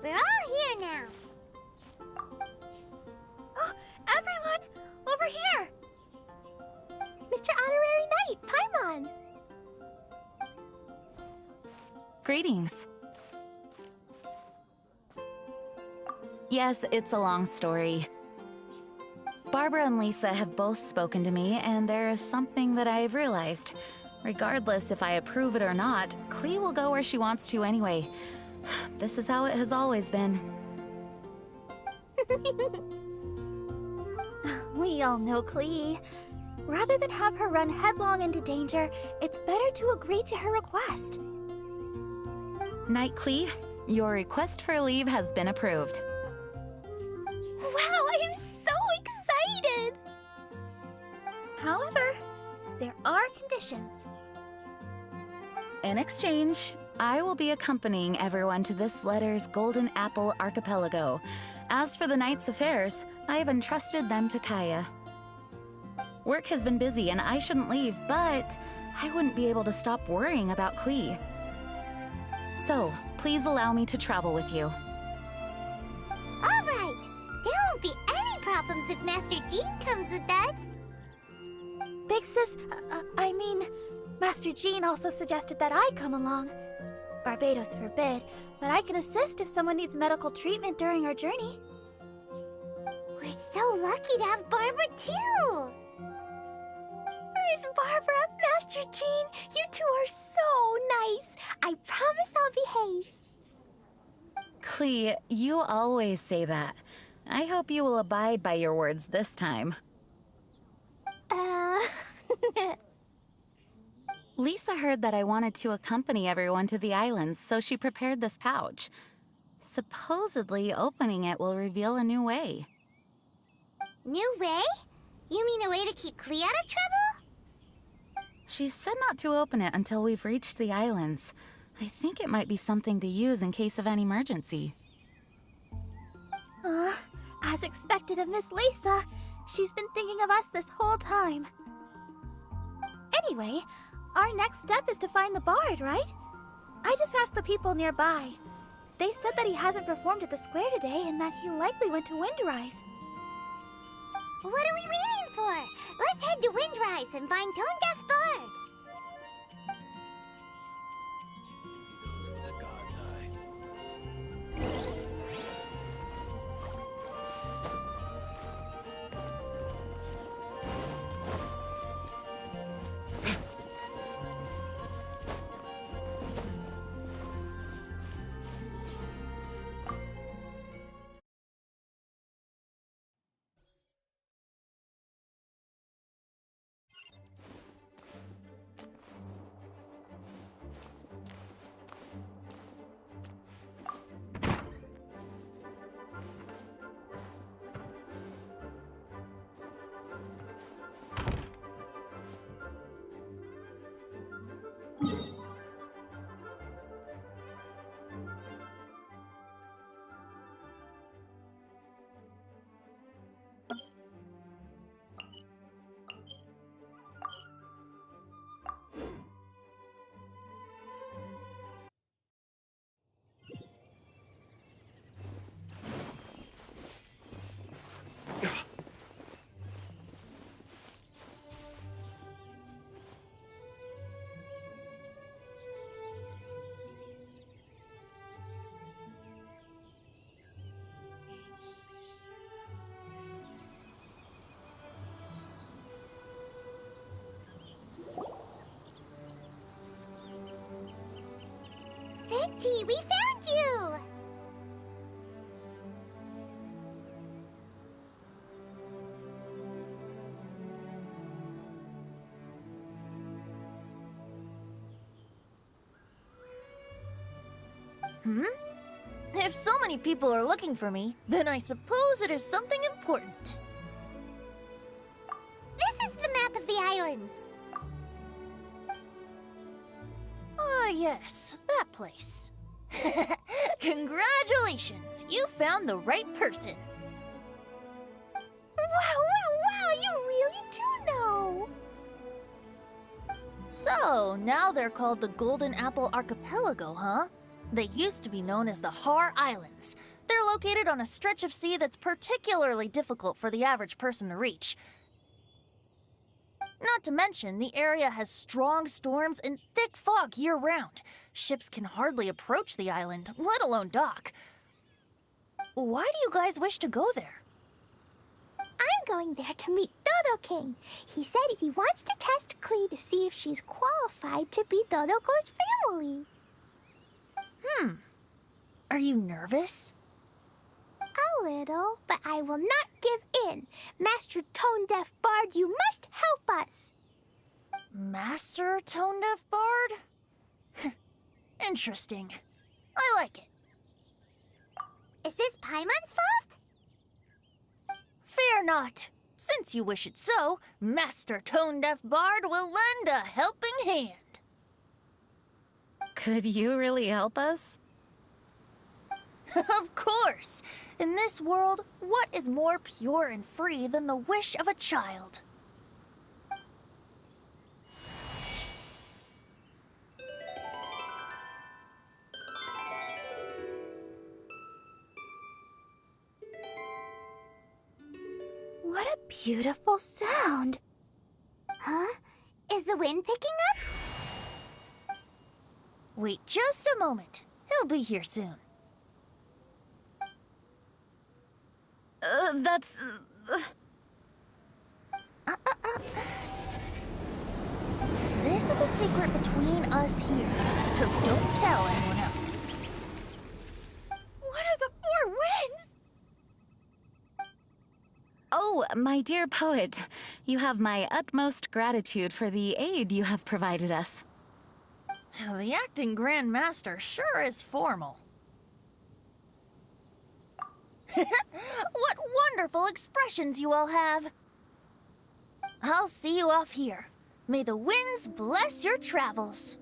We're all here now. Oh, everyone! Over here! Mr. Honorary Knight, Paimon! Greetings. Yes, it's a long story. Barbara and Lisa have both spoken to me, and there is something that I've realized. Regardless if I approve it or not, Klee will go where she wants to anyway. This is how it has always been. We all know Klee. Rather than have her run headlong into danger, it's better to agree to her request. Knight Klee, your request for leave has been approved. Wow, I am so excited! However, there are conditions. In exchange, I will be accompanying everyone to this letter's Golden Apple Archipelago. As for the Knight's affairs, I have entrusted them to Kaya. Work has been busy and I shouldn't leave, but I wouldn't be able to stop worrying about Klee. So, please allow me to travel with you. All right. There won't be any problems if Master Jean comes with us. Big Sis, I mean, Master Jean also suggested that I come along. Barbados forbid, but I can assist if someone needs medical treatment during our journey. We're so lucky to have Barbara, too. Miss Barbara, Master Jean, you two are so nice. I promise I'll behave. Klee, you always say that. I hope you will abide by your words this time. Lisa heard that I wanted to accompany everyone to the islands, so she prepared this pouch. Supposedly, opening it will reveal a new way. New way? You mean a way to keep Klee out of trouble? She said not to open it until we've reached the islands. I think it might be something to use in case of an emergency. As expected of Miss Lisa, she's been thinking of us this whole time. Anyway, our next step is to find the bard, right? I just asked the people nearby. They said that he hasn't performed at the square today and that he likely went to Windrise. What are we waiting for? Let's head to Windrise and find Tone Deaf Bard. Auntie, we found you! If so many people are looking for me, then I suppose it is something important. This is the map of the islands. Ah, yes, that place. Congratulations, you found the right person. Wow, you really do know! So, now they're called the Golden Apple Archipelago, huh? They used to be known as the Har Islands. They're located on a stretch of sea that's particularly difficult for the average person to reach. Not to mention, the area has strong storms and thick fog year-round. Ships can hardly approach the island, let alone dock. Why do you guys wish to go there? I'm going there to meet Dodo King. He said he wants to test Klee to see if she's qualified to be Dodoko's family. Are you nervous? A little, but I will not give in. Master Tone Deaf Bard, you must help us. Master Tone Deaf Bard? Interesting. I like it. Is this Paimon's fault? Fear not. Since you wish it so, Master Tone Deaf Bard will lend a helping hand. Could you really help us? Of course! In this world, what is more pure and free than the wish of a child? What a beautiful sound. Huh? Is the wind picking up? Wait just a moment. He'll be here soon. That's... This is a secret between us here, so don't tell anyone else. What are the four winds? Oh, my dear poet, you have my utmost gratitude for the aid you have provided us. The acting Grand Master sure is formal. What wonderful expressions you all have! I'll see you off here. May the winds bless your travels.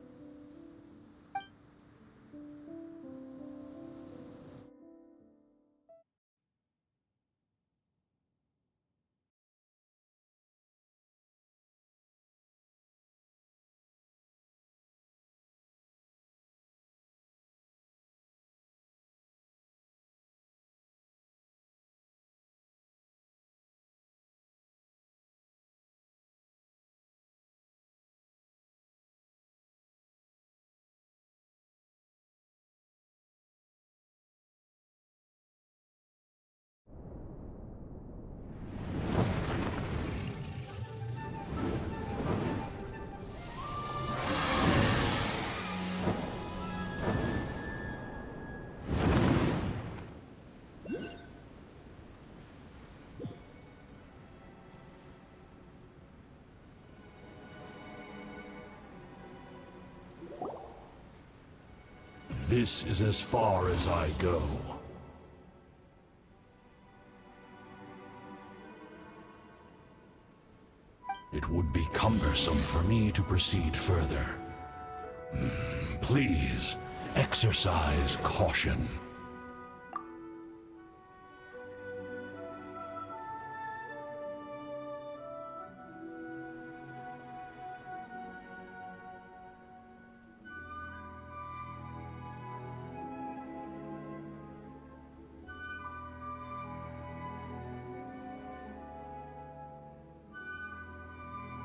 This is as far as I go. It would be cumbersome for me to proceed further. Please, exercise caution.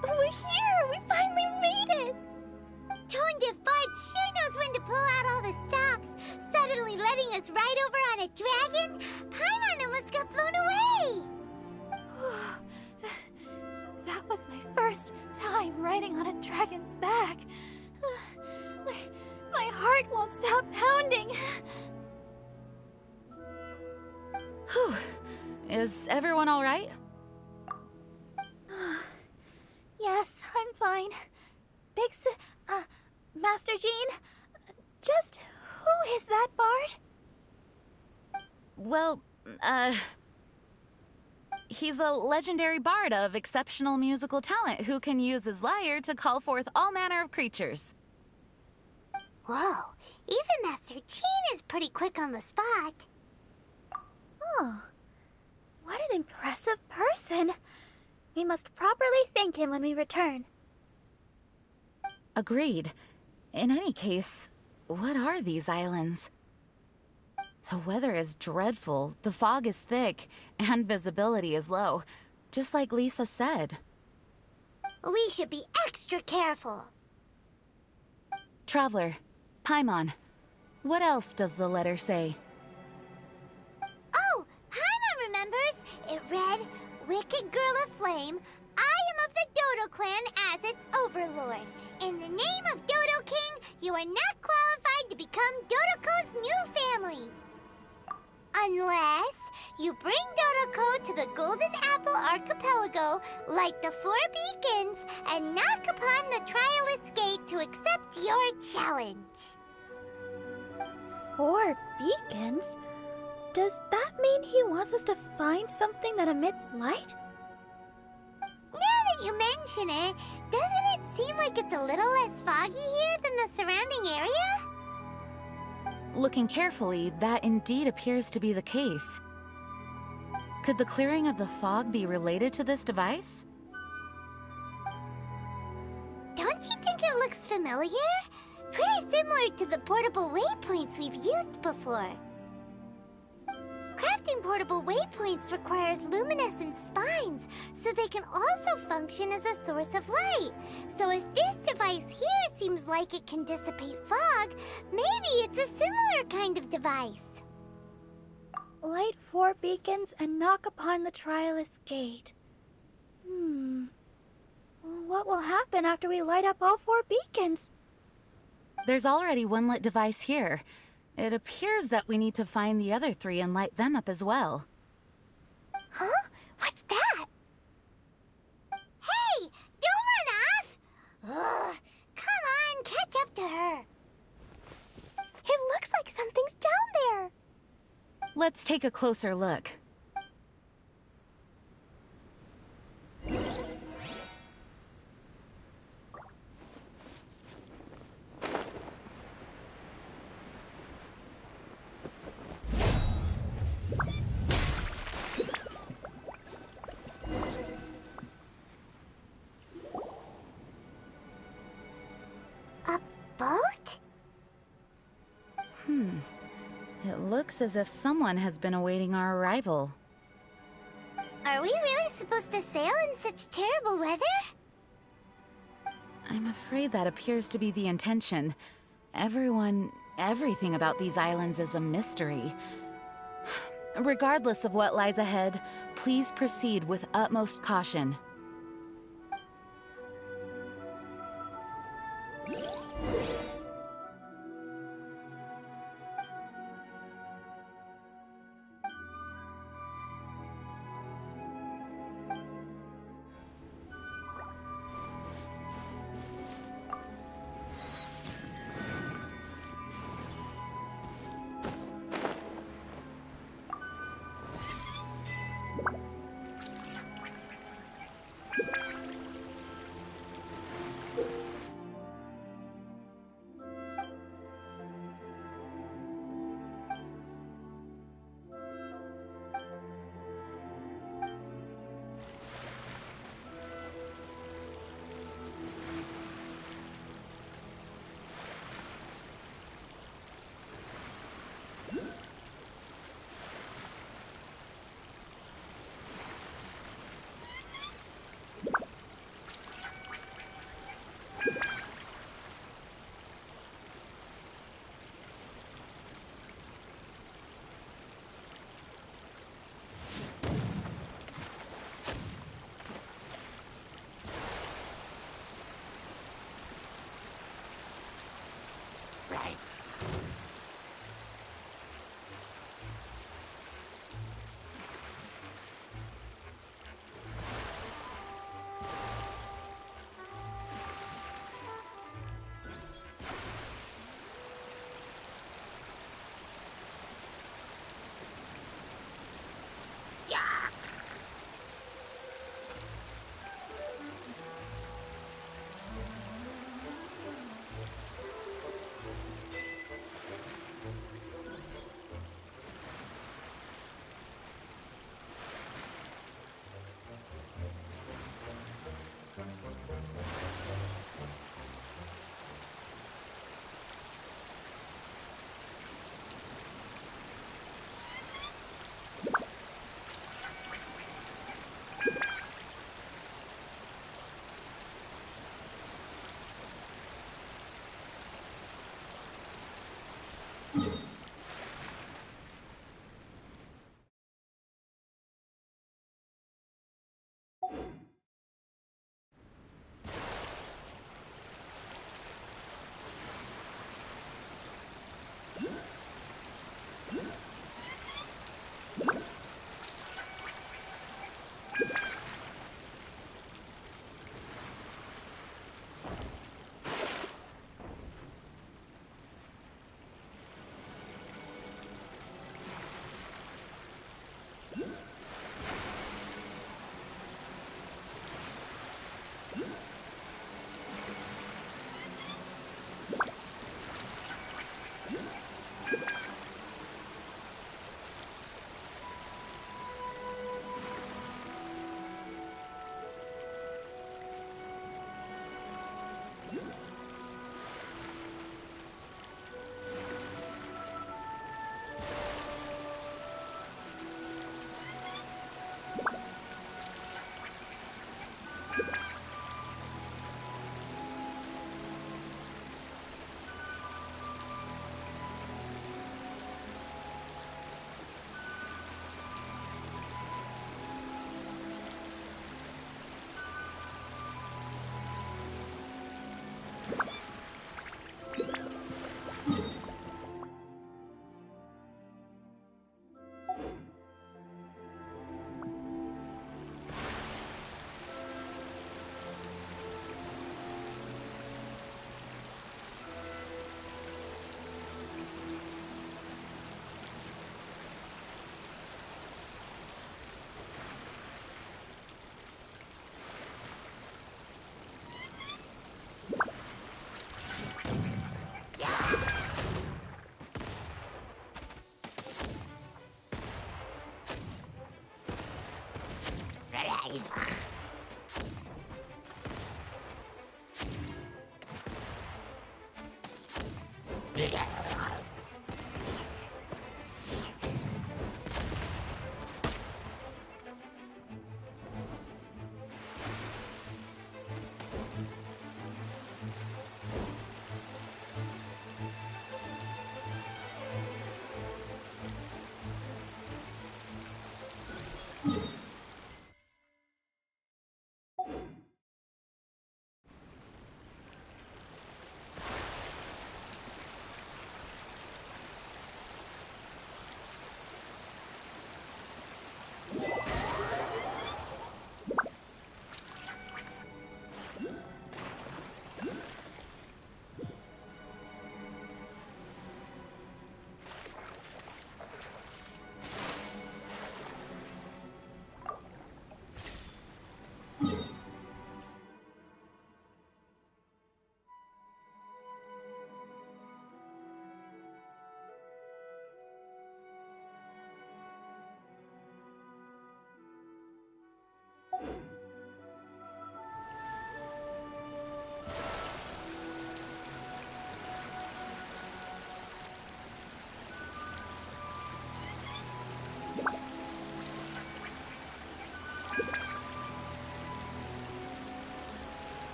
We're here! We finally made it! Tone Deaf Bard sure knows when to pull out all the stops. Suddenly letting us ride over on a dragon? Paimon almost got blown away! That was my first time riding on a dragon's back. My heart heart won't stop pounding. Whew. Is everyone all right? Yes, I'm fine. Master Jean, just who is that bard? Well, he's a legendary bard of exceptional musical talent who can use his lyre to call forth all manner of creatures. Whoa, even Master Jean is pretty quick on the spot. Oh, what an impressive person. We must properly thank him when we return. Agreed. In any case, what are these islands? The weather is dreadful, the fog is thick, and visibility is low, just like Lisa said. We should be extra careful. Traveler, Paimon, what else does the letter say? Oh, Paimon remembers. It read, "Wicked girl of flame, I am of the Dodo clan as its overlord. In the name of Dodo King, you are not qualified to become Dodoko's new family. Unless you bring Dodoko to the Golden Apple Archipelago, light the 4 beacons, and knock upon the Trialist Gate to accept your challenge." 4 beacons? Does that mean he wants us to find something that emits light? Now that you mention it, doesn't it seem like it's a little less foggy here than the surrounding area? Looking carefully, that indeed appears to be the case. Could the clearing of the fog be related to this device? Don't you think it looks familiar? Pretty similar to the portable waypoints we've used before. Crafting portable waypoints requires luminescent spines, so they can also function as a source of light. So if this device here seems like it can dissipate fog, maybe it's a similar kind of device. Light 4 beacons and knock upon the Trialist Gate. What will happen after we light up all 4 beacons? There's already one lit device here. It appears that we need to find the other 3 and light them up as well. Huh? What's that? Hey! Don't run off! Ugh, come on, catch up to her. It looks like something's down there. Let's take a closer look. Boat? It looks as if someone has been awaiting our arrival. Are we really supposed to sail in such terrible weather? I'm afraid that appears to be the intention. Everything about these islands is a mystery. Regardless of what lies ahead, please proceed with utmost caution.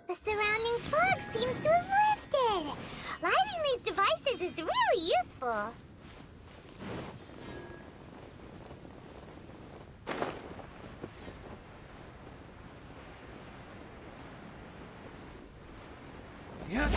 The surrounding fog seems to have lifted. Lighting these devices is really useful. Yeah.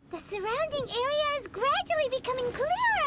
The surrounding area is gradually becoming clearer.